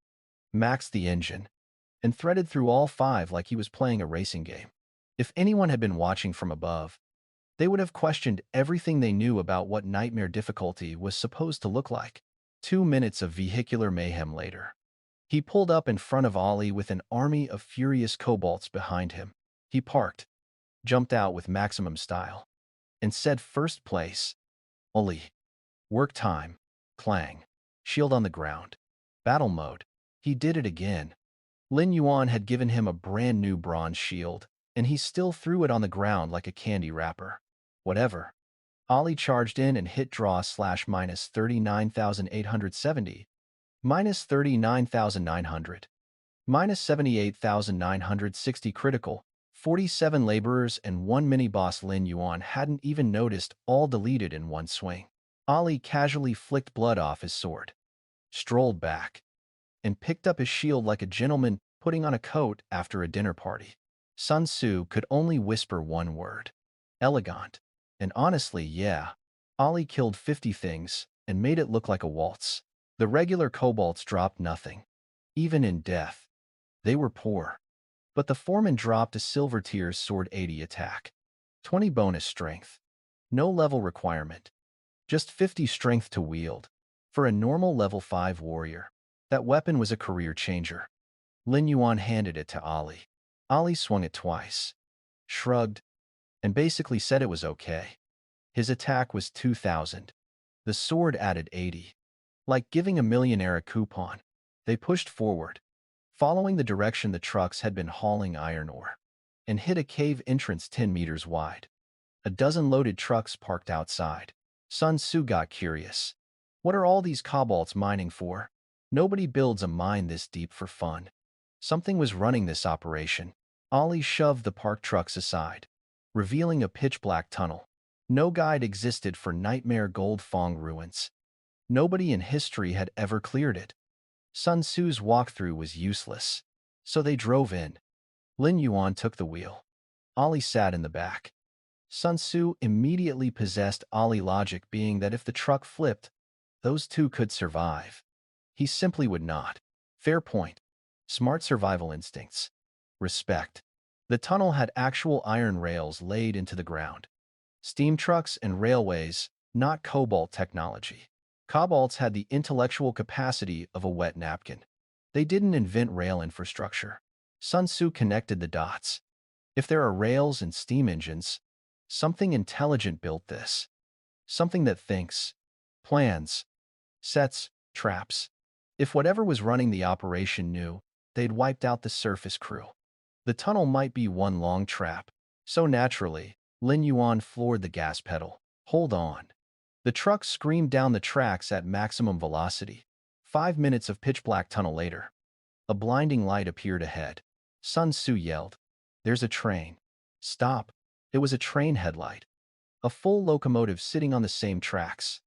maxed the engine, and threaded through all 5 like he was playing a racing game. If anyone had been watching from above, they would have questioned everything they knew about what nightmare difficulty was supposed to look like. 2 minutes of vehicular mayhem later, he pulled up in front of Ollie with an army of furious kobolds behind him. He parked, jumped out with maximum style, and said, "First place." Ollie. Work time. Clang. Shield on the ground. Battle mode. He did it again. Lin Yuan had given him a brand new bronze shield, and he still threw it on the ground like a candy wrapper. Whatever. Ollie charged in and hit draw / minus 39,870. Minus 39,900. Minus 78,960 critical. 47 laborers and 1 mini-boss. Lin Yuan hadn't even noticed, all deleted in one swing. Ollie casually flicked blood off his sword, strolled back, and picked up his shield like a gentleman putting on a coat after a dinner party. Sun Tzu could only whisper one word. Elegant. And honestly, yeah, Ali killed 50 things and made it look like a waltz. The regular kobolds dropped nothing. Even in death, they were poor. But the foreman dropped a Silver Tears Sword 80 attack. 20 bonus strength. No level requirement. Just 50 strength to wield. For a normal level 5 warrior, that weapon was a career changer. Lin Yuan handed it to Ali. Ali swung it twice, shrugged, and basically said it was okay. His attack was 2,000. The sword added 80. Like giving a millionaire a coupon. They pushed forward, following the direction the trucks had been hauling iron ore, and hit a cave entrance 10 meters wide. A dozen loaded trucks parked outside. Sun Tzu got curious. What are all these kobolds mining for? Nobody builds a mine this deep for fun. Something was running this operation. Ali shoved the parked trucks aside, revealing a pitch-black tunnel. No guide existed for nightmare Gold Fong Ruins. Nobody in history had ever cleared it. Sun Tzu's walkthrough was useless, so they drove in. Lin Yuan took the wheel. Ali sat in the back. Sun Tzu immediately possessed Ali logic, being that if the truck flipped, those two could survive. He simply would not. Fair point. Smart survival instincts. Respect. The tunnel had actual iron rails laid into the ground. Steam trucks and railways, not cobalt technology. Kobolds had the intellectual capacity of a wet napkin. They didn't invent rail infrastructure. Sun Tzu connected the dots. If there are rails and steam engines, something intelligent built this. Something that thinks, plans, sets, traps. If whatever was running the operation knew, they'd wiped out the surface crew. The tunnel might be one long trap. So naturally, Lin Yuan floored the gas pedal. Hold on. The truck screamed down the tracks at maximum velocity. 5 minutes of pitch-black tunnel later, a blinding light appeared ahead. Sun Tzu yelled, "There's a train." Stop. It was a train headlight. A full locomotive sitting on the same tracks.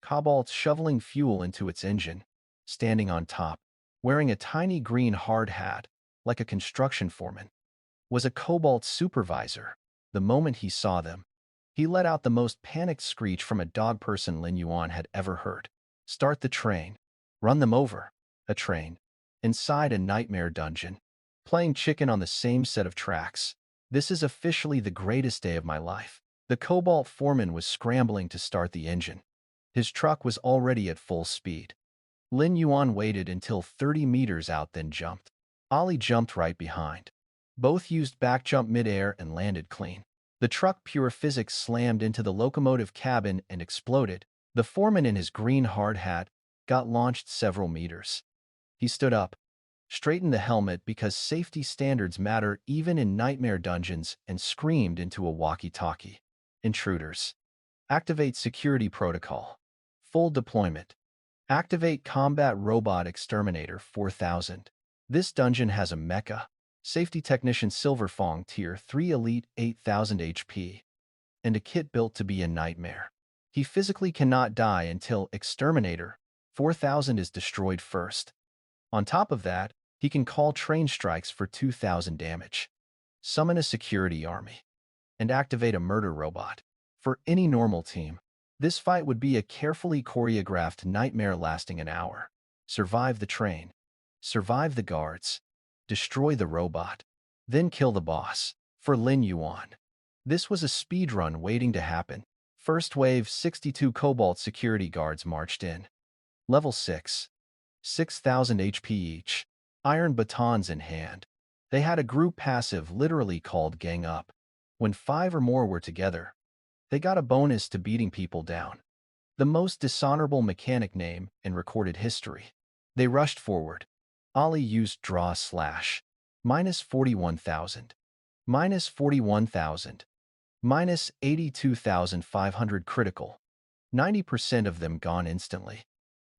Kobolds shoveling fuel into its engine, standing on top, wearing a tiny green hard hat, like a construction foreman, was a kobold supervisor. The moment he saw them, he let out the most panicked screech from a dog person Lin Yuan had ever heard. Start the train. Run them over. A train. Inside a nightmare dungeon. Playing chicken on the same set of tracks. This is officially the greatest day of my life. The cobalt foreman was scrambling to start the engine. His truck was already at full speed. Lin Yuan waited until 30 meters out, then jumped. Ali jumped right behind. Both used back jump midair and landed clean. The truck pure physics slammed into the locomotive cabin and exploded. The foreman in his green hard hat got launched several meters. He stood up, straightened the helmet because safety standards matter even in nightmare dungeons, and screamed into a walkie-talkie. Intruders. Activate security protocol. Full deployment. Activate combat robot exterminator 4000. This dungeon has a mecha. Safety Technician Silver Fong Tier 3 Elite 8000 HP, and a kit built to be a nightmare. He physically cannot die until Exterminator 4000 is destroyed first. On top of that, he can call train strikes for 2000 damage, summon a security army, and activate a murder robot. For any normal team, this fight would be a carefully choreographed nightmare lasting an hour. Survive the train, survive the guards, destroy the robot, then kill the boss. For Lin Yuan, this was a speedrun waiting to happen. First wave 62 Cobalt security guards marched in. Level 6. 6,000 HP each. Iron batons in hand. They had a group passive literally called Gang Up. When 5 or more were together, they got a bonus to beating people down. The most dishonorable mechanic name in recorded history. They rushed forward. Ali used draw slash. Minus 41,000. Minus 41,000. Minus 82,500 critical. 90% of them gone instantly.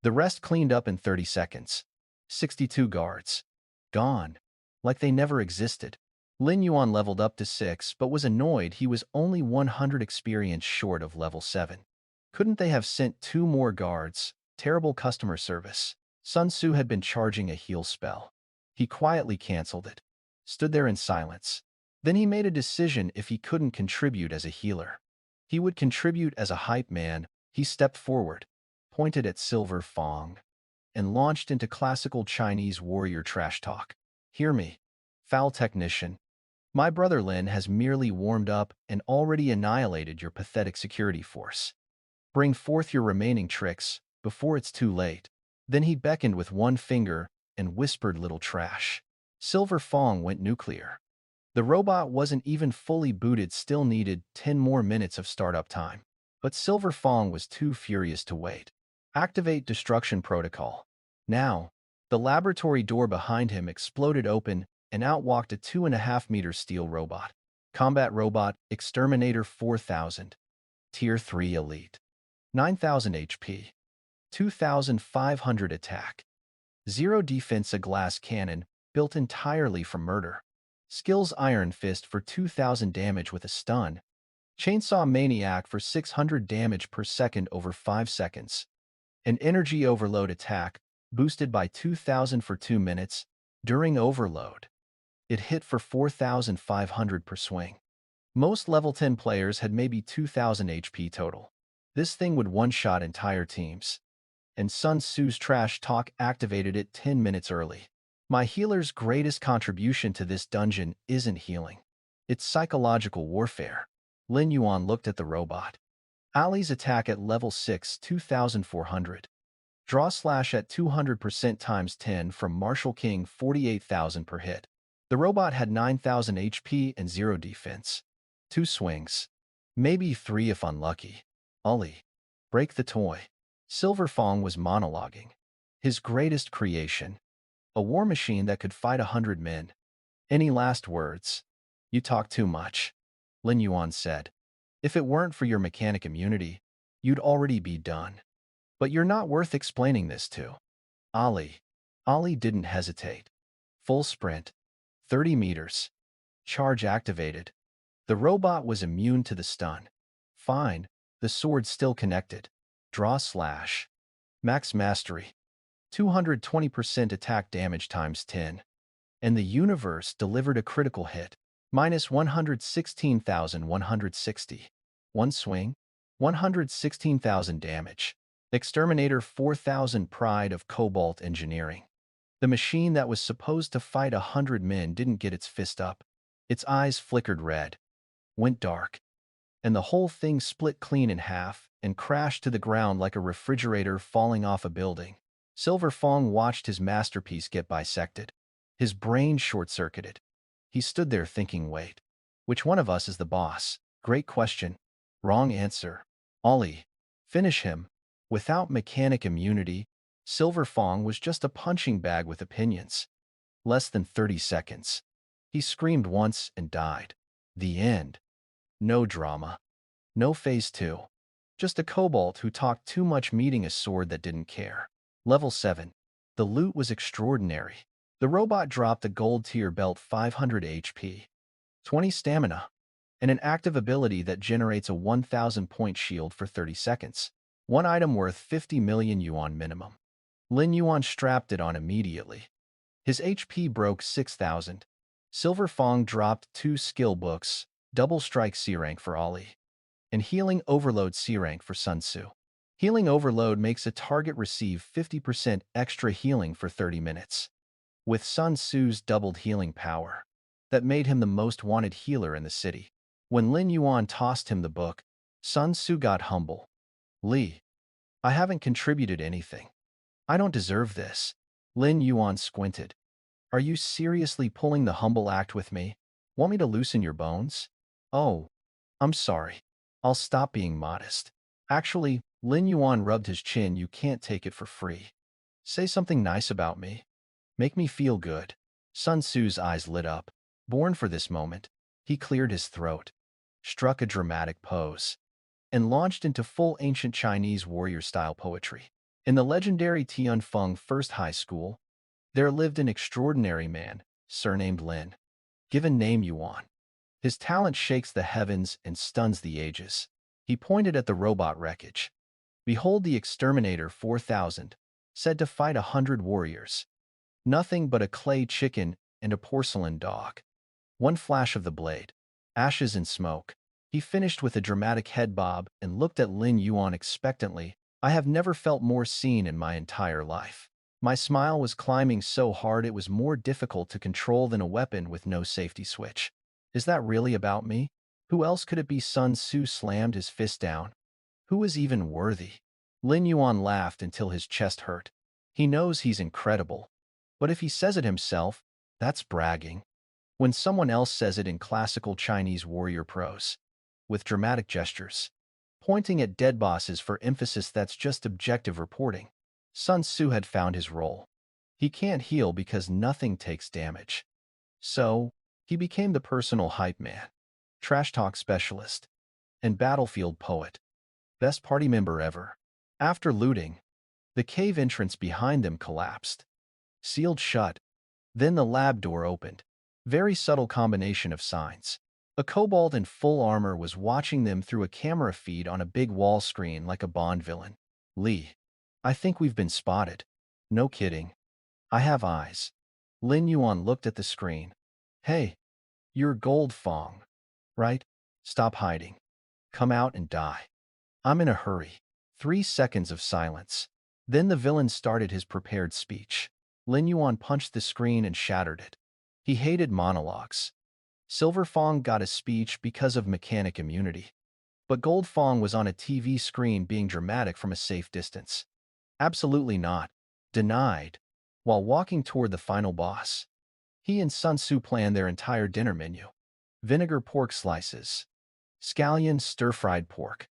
The rest cleaned up in 30 seconds. 62 guards. Gone. Like they never existed. Lin Yuan leveled up to 6 but was annoyed he was only 100 experience short of level 7. Couldn't they have sent 2 more guards? Terrible customer service. Sun Tzu had been charging a heal spell. He quietly canceled it. Stood there in silence. Then he made a decision if he couldn't contribute as a healer. He would contribute as a hype man. He stepped forward, pointed at Silver Fong, and launched into classical Chinese warrior trash talk. Hear me, foul technician. My brother Lin has merely warmed up and already annihilated your pathetic security force. Bring forth your remaining tricks before it's too late. Then he beckoned with one finger and whispered little trash. Silver Fong went nuclear. The robot wasn't even fully booted, still needed 10 more minutes of startup time. But Silver Fong was too furious to wait. Activate destruction protocol. Now, the laboratory door behind him exploded open and out walked a 2.5-meter steel robot. Combat robot, Exterminator 4000. Tier 3 Elite. 9,000 HP. 2,500 attack. 0 defense, a glass cannon, built entirely for murder. Skills Iron Fist for 2,000 damage with a stun. Chainsaw Maniac for 600 damage per second over 5 seconds. An Energy Overload attack, boosted by 2,000 for 2 minutes. During overload, it hit for 4,500 per swing. Most level 10 players had maybe 2,000 HP total. This thing would one-shot entire teams. And Sun Tzu's trash talk activated it 10 minutes early. My healer's greatest contribution to this dungeon isn't healing. It's psychological warfare. Lin Yuan looked at the robot. Ali's attack at level 6, 2,400. Draw slash at 200% times 10 from Martial King, 48,000 per hit. The robot had 9,000 HP and 0 defense. 2 swings. Maybe 3 if unlucky. Ali. Break the toy. Silver Fong was monologuing. His greatest creation. A war machine that could fight 100 men. Any last words? You talk too much, Lin Yuan said. If it weren't for your mechanic immunity, you'd already be done. But you're not worth explaining this to. Ali. Ali didn't hesitate. Full sprint. 30 meters. Charge activated. The robot was immune to the stun. Fine. The sword still connected. Draw slash. Max mastery. 220% attack damage times 10. And the universe delivered a critical hit. Minus 116,160. One swing. 116,000 damage. Exterminator 4000, pride of Cobalt Engineering. The machine that was supposed to fight 100 men didn't get its fist up. Its eyes flickered red, went dark, and the whole thing split clean in half and crashed to the ground like a refrigerator falling off a building. Silver Fong watched his masterpiece get bisected. His brain short-circuited. He stood there thinking, wait, which one of us is the boss? Great question. Wrong answer. Ali. Finish him. Without mechanic immunity, Silver Fong was just a punching bag with opinions. Less than 30 seconds. He screamed once and died. The end. No drama. No phase 2. Just a kobold who talked too much meeting a sword that didn't care. Level 7. The loot was extraordinary. The robot dropped a gold tier belt, 500 HP, 20 stamina, and an active ability that generates a 1,000-point shield for 30 seconds. One item worth 50 million yuan minimum. Lin Yuan strapped it on immediately. His HP broke 6,000. Silver Fong dropped 2 skill books, Double Strike C-rank for Ali, and Healing Overload C-rank for Sun Tzu. Healing Overload makes a target receive 50% extra healing for 30 minutes. With Sun Tzu's doubled healing power, that made him the most wanted healer in the city. When Lin Yuan tossed him the book, Sun Tzu got humble. Li, I haven't contributed anything. I don't deserve this. Lin Yuan squinted. Are you seriously pulling the humble act with me? Want me to loosen your bones? Oh, I'm sorry. I'll stop being modest. Actually, Lin Yuan rubbed his chin. You can't take it for free. Say something nice about me. Make me feel good. Sun Tzu's eyes lit up. Born for this moment, he cleared his throat, struck a dramatic pose, and launched into full ancient Chinese warrior-style poetry. In the legendary Tianfeng First High School, there lived an extraordinary man, surnamed Lin, given name Yuan. His talent shakes the heavens and stuns the ages. He pointed at the robot wreckage. Behold the Exterminator 4000, said to fight 100 warriors. Nothing but a clay chicken and a porcelain dog. One flash of the blade. Ashes and smoke. He finished with a dramatic head bob and looked at Lin Yuan expectantly. I have never felt more seen in my entire life. My smile was climbing so hard it was more difficult to control than a weapon with no safety switch. Is that really about me? Who else could it be? Sun Tzu slammed his fist down. Who is even worthy? Lin Yuan laughed until his chest hurt. He knows he's incredible. But if he says it himself, that's bragging. When someone else says it in classical Chinese warrior prose, with dramatic gestures, pointing at dead bosses for emphasis, that's just objective reporting. Sun Tzu had found his role. He can't heal because nothing takes damage. So, he became the personal hype man, trash talk specialist, and battlefield poet. Best party member ever. After looting, the cave entrance behind them collapsed, sealed shut. Then the lab door opened. Very subtle combination of signs. A kobold in full armor was watching them through a camera feed on a big wall screen like a Bond villain. Lee, I think we've been spotted. No kidding. I have eyes. Lin Yuan looked at the screen. Hey, you're Gold Fong, right? Stop hiding. Come out and die. I'm in a hurry. 3 seconds of silence. Then the villain started his prepared speech. Lin Yuan punched the screen and shattered it. He hated monologues. Silver Fong got a speech because of mechanic immunity. But Gold Fong was on a TV screen being dramatic from a safe distance. Absolutely not. Denied. While walking toward the final boss, he and Sun Tzu planned their entire dinner menu. Vinegar pork slices, scallion stir-fried pork,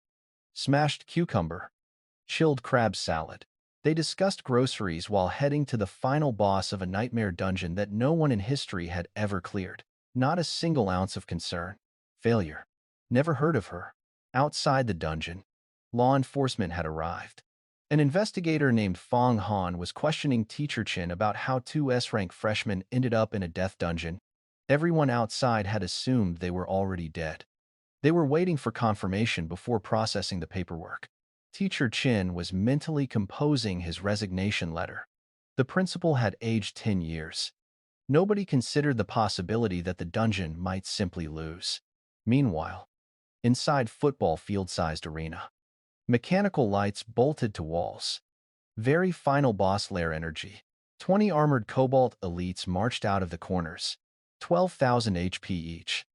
smashed cucumber, chilled crab salad. They discussed groceries while heading to the final boss of a nightmare dungeon that no one in history had ever cleared. Not a single ounce of concern. Failure. Never heard of her. Outside the dungeon, law enforcement had arrived. An investigator named Fong Han was questioning Teacher Chin about how 2 S-rank freshmen ended up in a death dungeon. Everyone outside had assumed they were already dead. They were waiting for confirmation before processing the paperwork. Teacher Chin was mentally composing his resignation letter. The principal had aged 10 years. Nobody considered the possibility that the dungeon might simply lose. Meanwhile, inside football field-sized arena, mechanical lights bolted to walls. Very final boss lair energy. 20 armored Cobalt elites marched out of the corners. 12,000 HP each.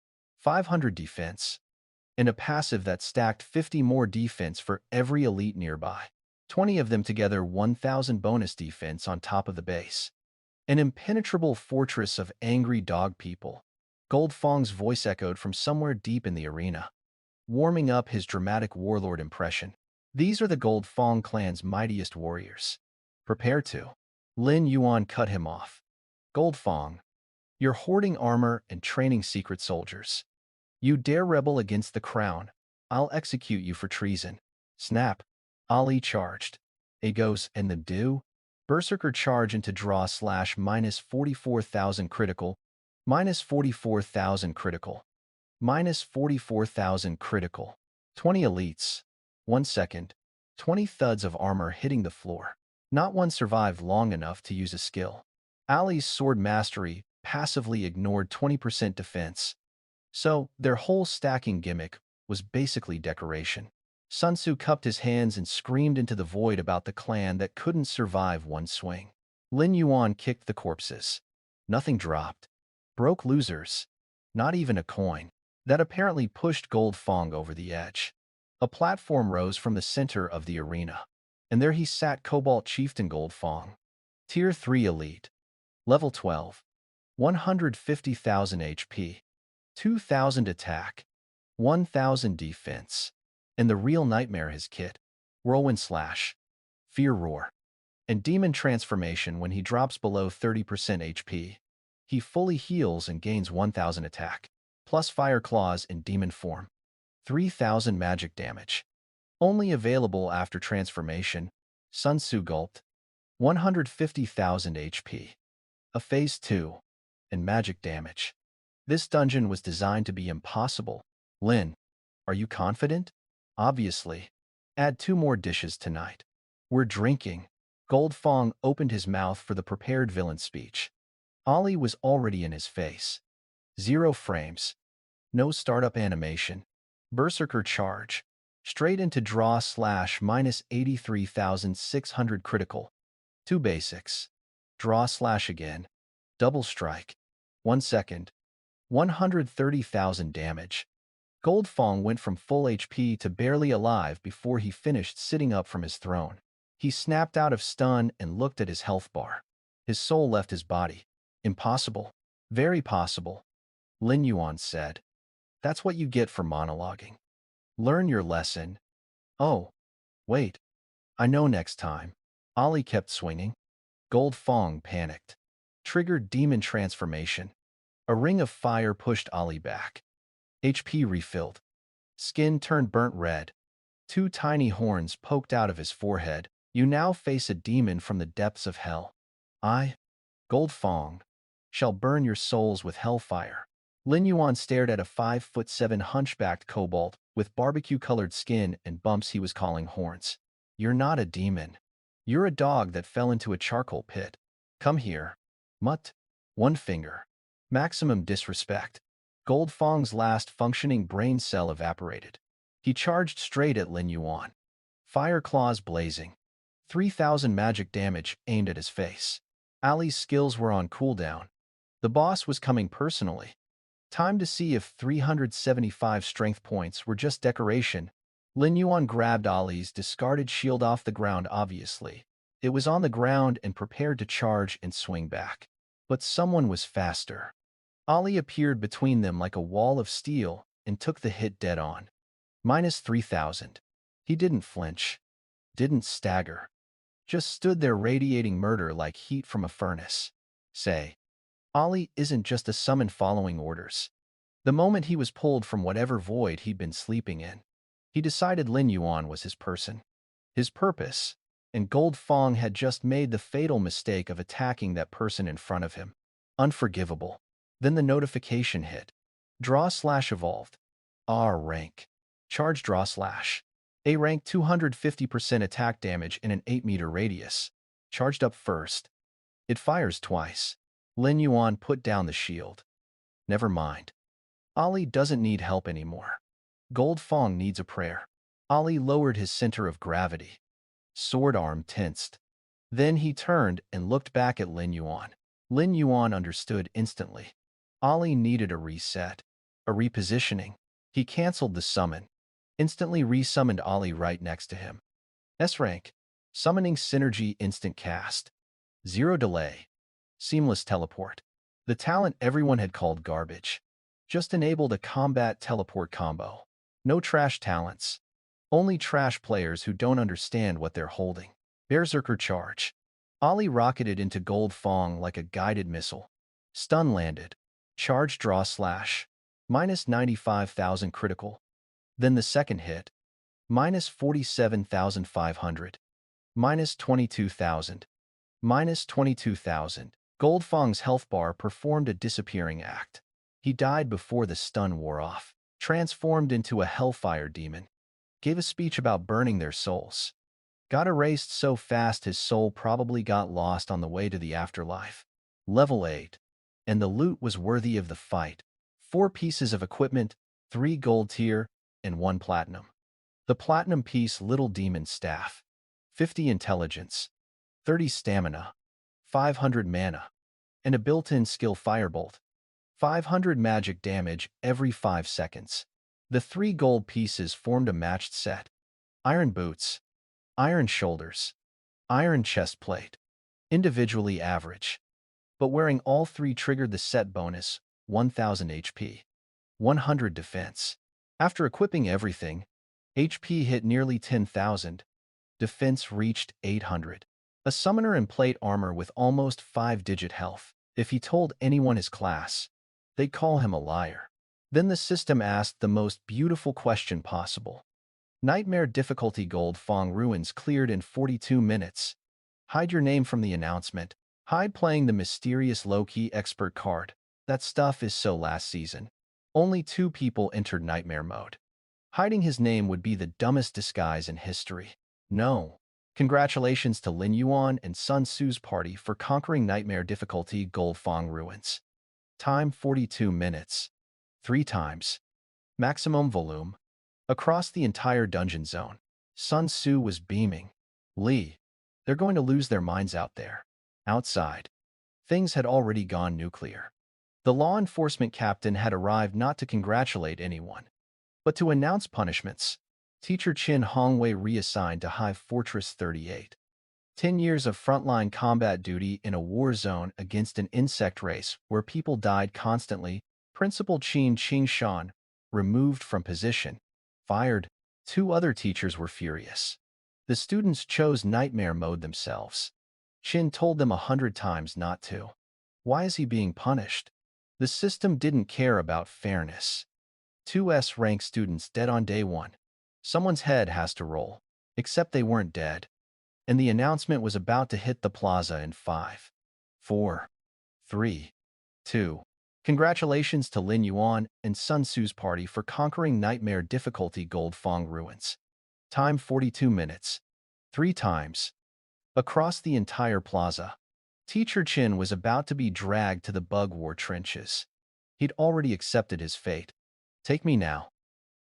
500 defense. And a passive that stacked 50 more defense for every elite nearby. 20 of them together, 1,000 bonus defense on top of the base. An impenetrable fortress of angry dog people. Gold Fong's voice echoed from somewhere deep in the arena, warming up his dramatic warlord impression. These are the Gold Fong clan's mightiest warriors. Prepare to. Lin Yuan cut him off. Gold Fong, you're hoarding armor and training secret soldiers. You dare rebel against the crown, I'll execute you for treason. Snap. Ali charged. Agos and them do. Berserker charge into draw / minus 44,000 critical. Minus 44,000 critical. Minus 44,000 critical. 20 elites. 1 second. 20 thuds of armor hitting the floor. Not one survived long enough to use a skill. Ali's sword mastery passively ignored 20% defense. So, their whole stacking gimmick was basically decoration. Sun Tzu cupped his hands and screamed into the void about the clan that couldn't survive one swing. Lin Yuan kicked the corpses. Nothing dropped. Broke losers. Not even a coin. That apparently pushed Gold Fong over the edge. A platform rose from the center of the arena. And there he sat, Cobalt Chieftain Gold Fong. Tier 3 Elite. Level 12. 150,000 HP. 2,000 attack. 1,000 defense. And the real nightmare, his kit. Whirlwind Slash. Fear Roar. And Demon Transformation. When he drops below 30% HP, he fully heals and gains 1,000 attack. Plus Fire Claws in Demon form. 3,000 magic damage. Only available after transformation. Sun Tzu gulped. 150,000 HP. A Phase 2. And magic damage. This dungeon was designed to be impossible. Lin, are you confident? Obviously. Add 2 more dishes tonight. We're drinking. Gold Fong opened his mouth for the prepared villain speech. Ali was already in his face. 0 frames. No startup animation. Berserker charge. Straight into draw slash minus 83,600 critical. 2 basics. Draw slash again. Double strike. 1 second. 130,000 damage. Gold Fong went from full HP to barely alive before he finished sitting up from his throne. He snapped out of stun and looked at his health bar. His soul left his body. Impossible. Very possible. Lin Yuan said. That's what you get for monologuing. Learn your lesson. Oh, wait. I know next time. Ali kept swinging. Gold Fong panicked. Triggered demon transformation. A ring of fire pushed Ali back. HP refilled. Skin turned burnt red. 2 tiny horns poked out of his forehead. You now face a demon from the depths of hell. I, Gold Fong, shall burn your souls with hellfire. Lin Yuan stared at a 5'7" hunchbacked kobold with barbecue-colored skin and bumps he was calling horns. You're not a demon. You're a dog that fell into a charcoal pit. Come here. Mutt. 1 finger. Maximum disrespect. Gold Fong's last functioning brain cell evaporated. He charged straight at Lin Yuan. Fire claws blazing. 3,000 magic damage aimed at his face. Ali's skills were on cooldown. The boss was coming personally. Time to see if 375 strength points were just decoration. Lin Yuan grabbed Ali's discarded shield off the ground obviously. It was on the ground and prepared to charge and swing back. But someone was faster. Ali appeared between them like a wall of steel and took the hit dead on. Minus 3,000. He didn't flinch. Didn't stagger. Just stood there radiating murder like heat from a furnace. Say. Ali isn't just a summon following orders. The moment he was pulled from whatever void he'd been sleeping in, he decided Lin Yuan was his person. His purpose. And Gold Fong had just made the fatal mistake of attacking that person in front of him. Unforgivable. Then the notification hit. Draw slash evolved. R rank. Charge draw slash. A rank 250% attack damage in an 8-meter radius. Charged up first. It fires twice. Lin Yuan put down the shield. Never mind. Ali doesn't need help anymore. Gold Fong needs a prayer. Ali lowered his center of gravity. Sword arm tensed. Then he turned and looked back at Lin Yuan. Lin Yuan understood instantly. Ali needed a reset. A repositioning. He canceled the summon. Instantly resummoned Ali right next to him. S-rank. Summoning synergy instant cast. 0 delay. Seamless teleport. The talent everyone had called garbage. Just enabled a combat teleport combo. No trash talents. Only trash players who don't understand what they're holding. Berserker charge. Ali rocketed into Gold Fong like a guided missile. Stun landed. Charge draw slash. Minus 95,000 critical. Then the second hit. Minus 47,500. Minus 22,000. Minus 22,000. Gold Fong's health bar performed a disappearing act. He died before the stun wore off. Transformed into a hellfire demon. Gave a speech about burning their souls. Got erased so fast his soul probably got lost on the way to the afterlife. Level 8. And the loot was worthy of the fight. 4 pieces of equipment, 3 gold tier, and 1 platinum. The platinum piece little demon staff. 50 intelligence. 30 stamina. 500 mana. And a built-in skill firebolt. 500 magic damage every 5 seconds. The 3 gold pieces formed a matched set. Iron boots. Iron shoulders. Iron chest plate. Individually average. But wearing all 3 triggered the set bonus, 1000 HP. 100 defense. After equipping everything, HP hit nearly 10,000. Defense reached 800. A summoner in plate armor with almost 5-digit health. If he told anyone his class, they'd call him a liar. Then the system asked the most beautiful question possible. Nightmare difficulty Gold Fong Ruins cleared in 42 minutes. Hide your name from the announcement. Hide playing the mysterious low-key expert card. That stuff is so last season. Only 2 people entered Nightmare mode. Hiding his name would be the dumbest disguise in history. No. Congratulations to Lin Yuan and Sun Tzu's party for conquering Nightmare difficulty Gold Fong Ruins. Time 42 minutes. 3 times. Maximum volume. Across the entire dungeon zone, Sun Tzu was beaming. Lee, they're going to lose their minds out there. Outside, things had already gone nuclear. The law enforcement captain had arrived not to congratulate anyone, but to announce punishments. Teacher Qin Hongwei reassigned to Hive Fortress 38. 10 years of frontline combat duty in a war zone against an insect race where people died constantly. Principal Qin Qingshan, removed from position, fired. 2 other teachers were furious. The students chose nightmare mode themselves. Qin told them 100 times not to. Why is he being punished? The system didn't care about fairness. 2 S-rank students dead on day 1. Someone's head has to roll. Except they weren't dead. And the announcement was about to hit the plaza in 5, 4, 3, 2. Congratulations to Lin Yuan and Sun Tzu's party for conquering nightmare difficulty Gold Fong Ruins. Time 42 minutes. 3 times. Across the entire plaza, Teacher Qin was about to be dragged to the bug war trenches. He'd already accepted his fate. Take me now.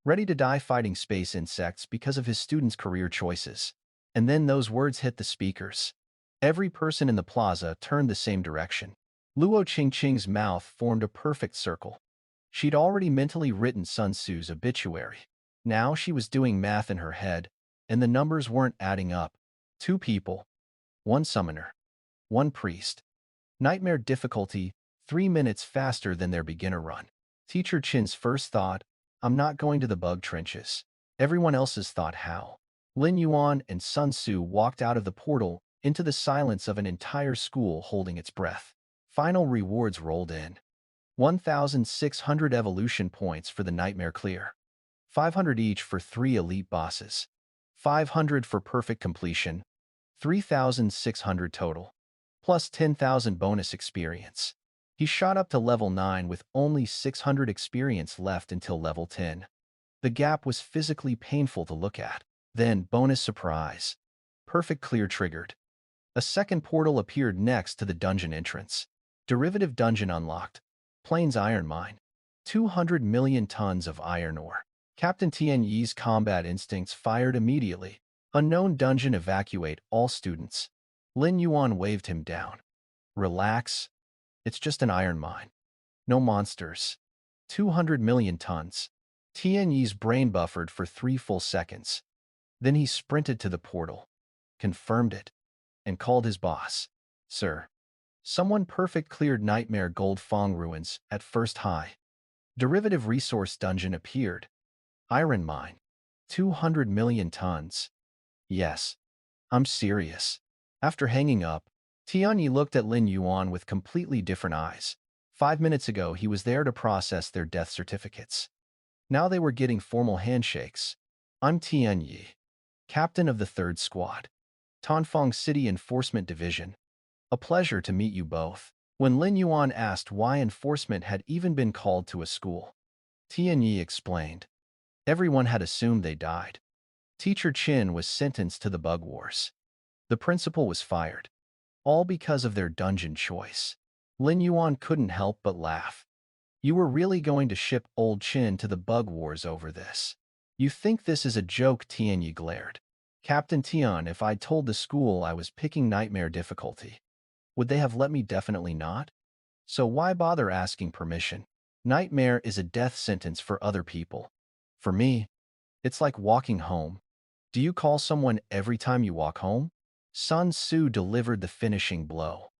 Ready to die fighting space insects because of his students' career choices. And then those words hit the speakers. Every person in the plaza turned the same direction. Luo Qingqing's mouth formed a perfect circle. She'd already mentally written Sun Tzu's obituary. Now she was doing math in her head, and the numbers weren't adding up. 2 people. 1 summoner. 1 priest. Nightmare difficulty, 3 minutes faster than their beginner run. Teacher Qin's first thought, I'm not going to the bug trenches. Everyone else's thought, how? Lin Yuan and Sun Tzu walked out of the portal into the silence of an entire school holding its breath. Final rewards rolled in. 1,600 evolution points for the nightmare clear. 500 each for 3 elite bosses. 500 for perfect completion. 3,600 total. Plus 10,000 bonus experience. He shot up to level 9 with only 600 experience left until level 10. The gap was physically painful to look at. Then, bonus surprise. Perfect clear triggered. A second portal appeared next to the dungeon entrance. Derivative dungeon unlocked. Plains iron mine. 200 million tons of iron ore. Captain Tian Yi's combat instincts fired immediately. Unknown dungeon evacuate all students. Lin Yuan waved him down. Relax. It's just an iron mine. No monsters. 200 million tons. Tian Yi's brain buffered for 3 full seconds. Then he sprinted to the portal, confirmed it, and called his boss. Sir. Someone perfect cleared nightmare Gold Fong Ruins at first high. Derivative resource dungeon appeared. Iron mine. 200 million tons. Yes. I'm serious. After hanging up, Tianyi looked at Lin Yuan with completely different eyes. 5 minutes ago, he was there to process their death certificates. Now they were getting formal handshakes. I'm Tianyi, captain of the 3rd Squad, Tanfeng City Enforcement Division. A pleasure to meet you both. When Lin Yuan asked why enforcement had even been called to a school, Tianyi explained. Everyone had assumed they died. Teacher Qin was sentenced to the bug wars. The principal was fired. All because of their dungeon choice. Lin Yuan couldn't help but laugh. You were really going to ship old Qin to the bug wars over this? You think this is a joke? Tianyi glared. Captain Tian, if I'd told the school I was picking nightmare difficulty, would they have let me? Definitely not. So why bother asking permission? Nightmare is a death sentence for other people. For me, it's like walking home. Do you call someone every time you walk home? Sun Tzu delivered the finishing blow.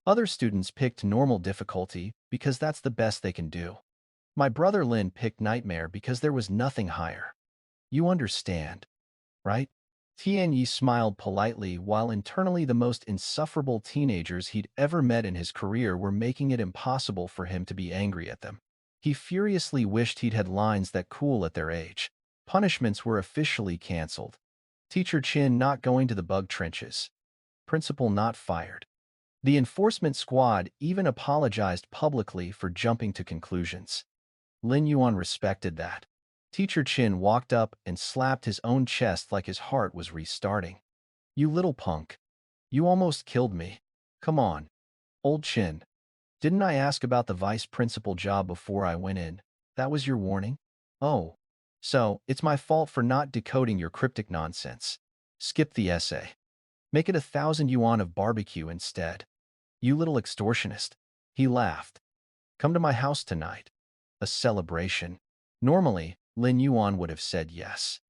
Other students picked normal difficulty because that's the best they can do. My brother Lin picked nightmare because there was nothing higher. You understand, right? Tianyi smiled politely while internally the most insufferable teenagers he'd ever met in his career were making it impossible for him to be angry at them. He furiously wished he'd had lines that cool at their age. Punishments were officially canceled. Teacher Qin not going to the bug trenches. Principal not fired. The enforcement squad even apologized publicly for jumping to conclusions. Lin Yuan respected that. Teacher Qin walked up and slapped his own chest like his heart was restarting. You little punk. You almost killed me. Come on. Old Qin. Didn't I ask about the vice principal job before I went in? That was your warning? Oh. So, it's my fault for not decoding your cryptic nonsense. Skip the essay. Make it 1,000 yuan of barbecue instead. You little extortionist. He laughed. Come to my house tonight. A celebration. Normally, Lin Yuan would have said yes.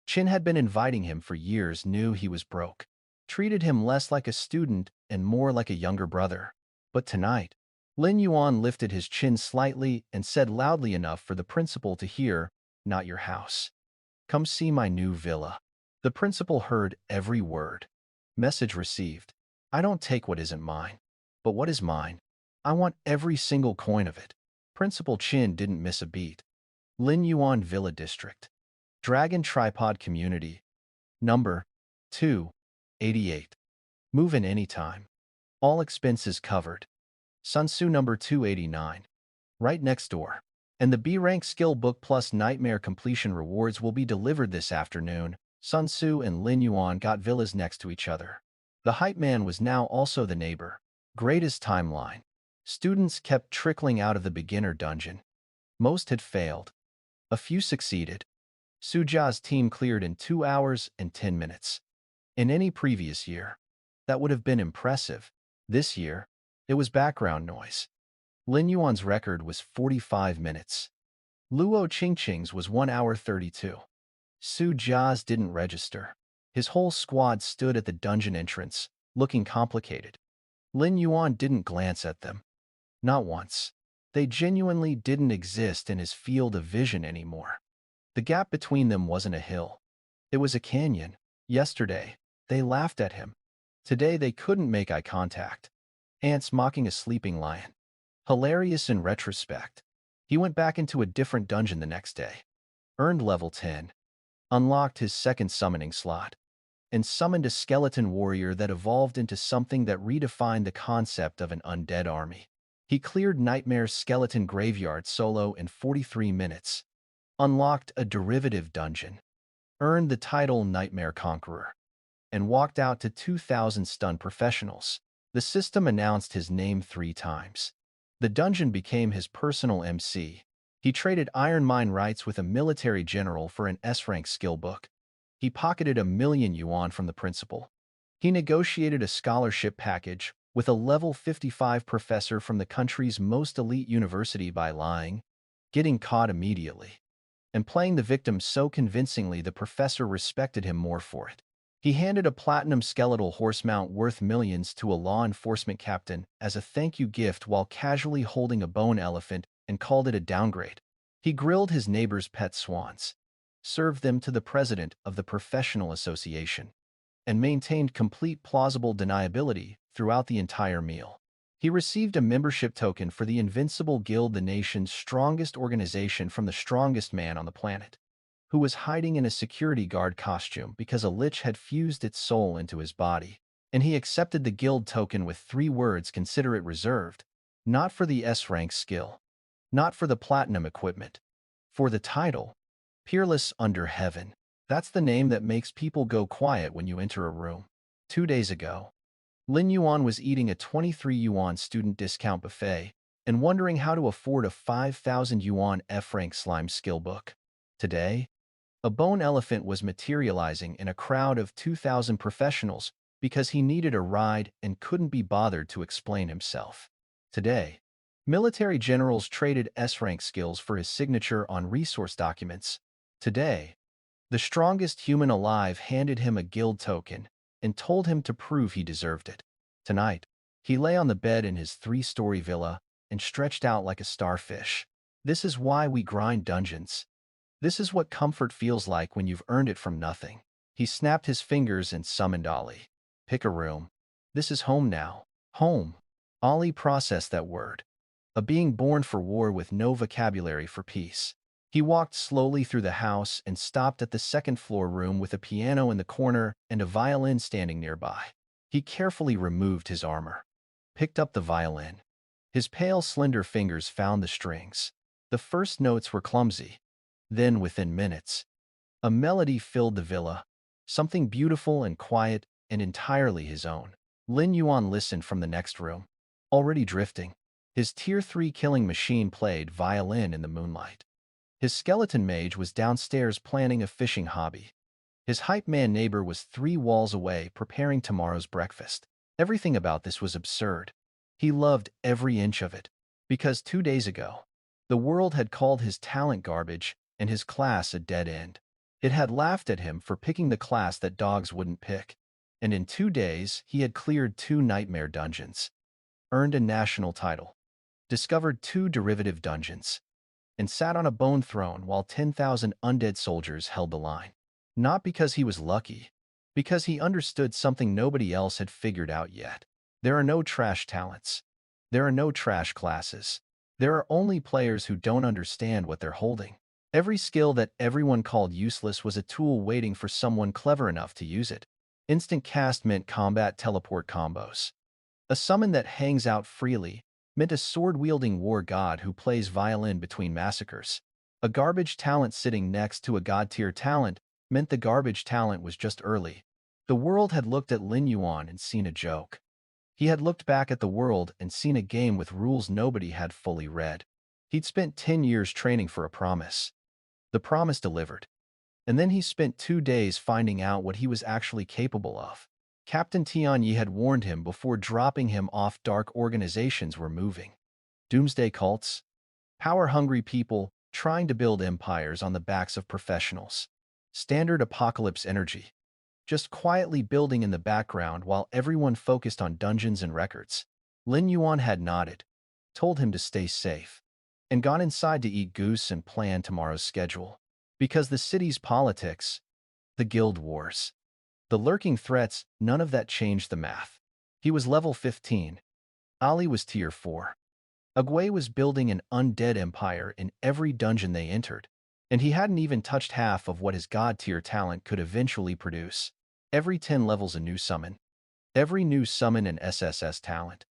Qin had been inviting him for years, knew he was broke. Treated him less like a student and more like a younger brother. But tonight, Lin Yuan lifted his chin slightly and said loudly enough for the principal to hear, "Not your house. Come see my new villa." The principal heard every word. Message received. I don't take what isn't mine. But what is mine? I want every single coin of it. Principal Qin didn't miss a beat. Lin Yuan Villa District. Dragon Tripod Community. Number 288. Move in anytime. All expenses covered. Sun Tzu number 289. Right next door. And the B-rank skill book plus nightmare completion rewards will be delivered this afternoon. Sun Tzu and Lin Yuan got villas next to each other. The hype man was now also the neighbor. Greatest timeline. Students kept trickling out of the beginner dungeon. Most had failed. A few succeeded. Suja's team cleared in 2 hours and 10 minutes. In any previous year, that would have been impressive. This year, it was background noise. Lin Yuan's record was 45 minutes. Luo Qingqing's was 1 hour 32. Suja's didn't register. His whole squad stood at the dungeon entrance, looking complicated. Lin Yuan didn't glance at them. Not once. They genuinely didn't exist in his field of vision anymore. The gap between them wasn't a hill. It was a canyon. Yesterday, they laughed at him. Today they couldn't make eye contact. Ants mocking a sleeping lion. Hilarious in retrospect. He went back into a different dungeon the next day. Earned level 10. Unlocked his second summoning slot. And summoned a skeleton warrior that evolved into something that redefined the concept of an undead army. He cleared Nightmare's skeleton graveyard solo in 43 minutes. Unlocked a derivative dungeon. Earned the title Nightmare Conqueror. And walked out to 2,000 stunned professionals. The system announced his name 3 times. The dungeon became his personal MC. He traded iron mine rights with a military general for an S-rank skill book. He pocketed 1,000,000 yuan from the principal. He negotiated a scholarship package with a level 55 professor from the country's most elite university by lying, getting caught immediately, and playing the victim so convincingly the professor respected him more for it. He handed a platinum skeletal horse mount worth millions to a law enforcement captain as a thank you gift while casually holding a bone elephant and called it a downgrade. He grilled his neighbor's pet swans, served them to the president of the professional association, and maintained complete plausible deniability throughout the entire meal. He received a membership token for the Invincible Guild, the nation's strongest organization, from the strongest man on the planet, who was hiding in a security guard costume because a lich had fused its soul into his body, and he accepted the guild token with 3 words: consider it reserved, not for the S-rank skill, not for the platinum equipment, for the title, Peerless Under Heaven. That's the name that makes people go quiet when you enter a room. 2 days ago, Lin Yuan was eating a 23 yuan student discount buffet and wondering how to afford a 5,000 yuan F-rank slime skill book. Today, a bone elephant was materializing in a crowd of 2,000 professionals because he needed a ride and couldn't be bothered to explain himself. Today, military generals traded S-rank skills for his signature on resource documents. Today, the strongest human alive handed him a guild token and told him to prove he deserved it. Tonight, he lay on the bed in his 3-story villa and stretched out like a starfish. This is why we grind dungeons. This is what comfort feels like when you've earned it from nothing. He snapped his fingers and summoned Ali. Pick a room. This is home now. Home. Ali processed that word. A being born for war with no vocabulary for peace. He walked slowly through the house and stopped at the 2nd-floor room with a piano in the corner and a violin standing nearby. He carefully removed his armor, picked up the violin. His pale, slender fingers found the strings. The first notes were clumsy. Then, within minutes, a melody filled the villa, something beautiful and quiet and entirely his own. Lin Yuan listened from the next room. Already drifting. His Tier 3 killing machine played violin in the moonlight. His skeleton mage was downstairs planning a fishing hobby. His hype man neighbor was 3 walls away preparing tomorrow's breakfast. Everything about this was absurd. He loved every inch of it. Because 2 days ago, the world had called his talent garbage and his class a dead end. It had laughed at him for picking the class that dogs wouldn't pick. And in 2 days, he had cleared 2 nightmare dungeons, earned a national title, discovered 2 derivative dungeons, and sat on a bone throne while 10,000 undead soldiers held the line. Not because he was lucky, because he understood something nobody else had figured out yet. There are no trash talents. There are no trash classes. There are only players who don't understand what they're holding. Every skill that everyone called useless was a tool waiting for someone clever enough to use it. Instant cast meant combat teleport combos. A summon that hangs out freely meant a sword-wielding war god who plays violin between massacres. A garbage talent sitting next to a god-tier talent meant the garbage talent was just early. The world had looked at Lin Yuan and seen a joke. He had looked back at the world and seen a game with rules nobody had fully read. He'd spent 10 years training for a promise. The promise delivered. And then he spent 2 days finding out what he was actually capable of. Captain Tianyi had warned him before dropping him off. Dark organizations were moving. Doomsday cults. Power-hungry people trying to build empires on the backs of professionals. Standard apocalypse energy. Just quietly building in the background while everyone focused on dungeons and records. Lin Yuan had nodded, told him to stay safe, and gone inside to eat goose and plan tomorrow's schedule. Because the city's politics, the guild wars, the lurking threats, none of that changed the math. He was level 15. Ali was tier 4. Agui was building an undead empire in every dungeon they entered, and he hadn't even touched half of what his god-tier talent could eventually produce. Every 10 levels a new summon. Every new summon an SSS talent.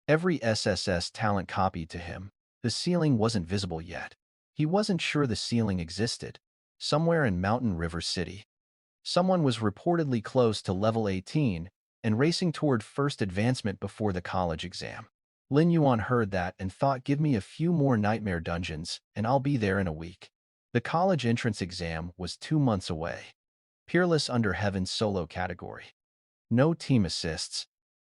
Every SSS talent copied to him. The ceiling wasn't visible yet. He wasn't sure the ceiling existed. Somewhere in Mountain River City, someone was reportedly close to level 18 and racing toward first advancement before the college exam. Lin Yuan heard that and thought, give me a few more nightmare dungeons and I'll be there in a week. The college entrance exam was 2 months away. Peerless under heaven's solo category. No team assists.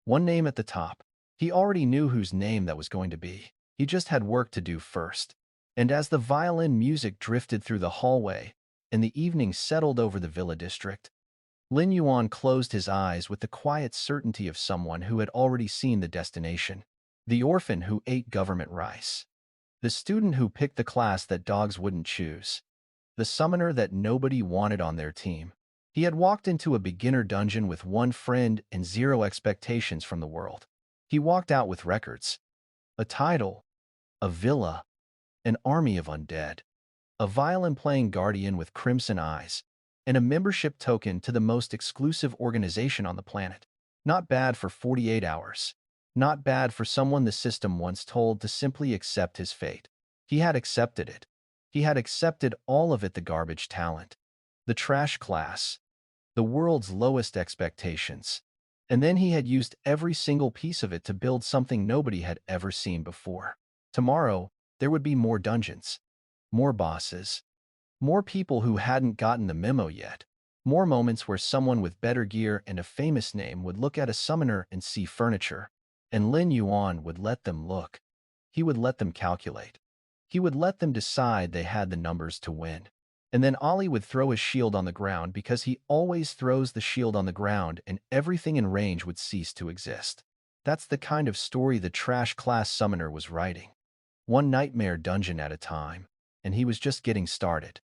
One name at the top. He already knew whose name that was going to be. He just had work to do first. And as the violin music drifted through the hallway and the evening settled over the villa district, Lin Yuan closed his eyes with the quiet certainty of someone who had already seen the destination. The orphan who ate government rice. The student who picked the class that dogs wouldn't choose. The summoner that nobody wanted on their team. He had walked into a beginner dungeon with 1 friend and 0 expectations from the world. He walked out with records. A title. A villa. An army of undead. A violin-playing guardian with crimson eyes. And a membership token to the most exclusive organization on the planet. Not bad for 48 hours. Not bad for someone the system once told to simply accept his fate. He had accepted it. He had accepted all of it, the garbage talent, the trash class, the world's lowest expectations. And then he had used every single piece of it to build something nobody had ever seen before. Tomorrow, there would be more dungeons, more bosses, more people who hadn't gotten the memo yet, more moments where someone with better gear and a famous name would look at a summoner and see furniture, and Lin Yuan would let them look. He would let them calculate. He would let them decide they had the numbers to win. And then Ali would throw his shield on the ground because he always throws the shield on the ground and everything in range would cease to exist. That's the kind of story the trash class summoner was writing. 1 nightmare dungeon at a time, and he was just getting started.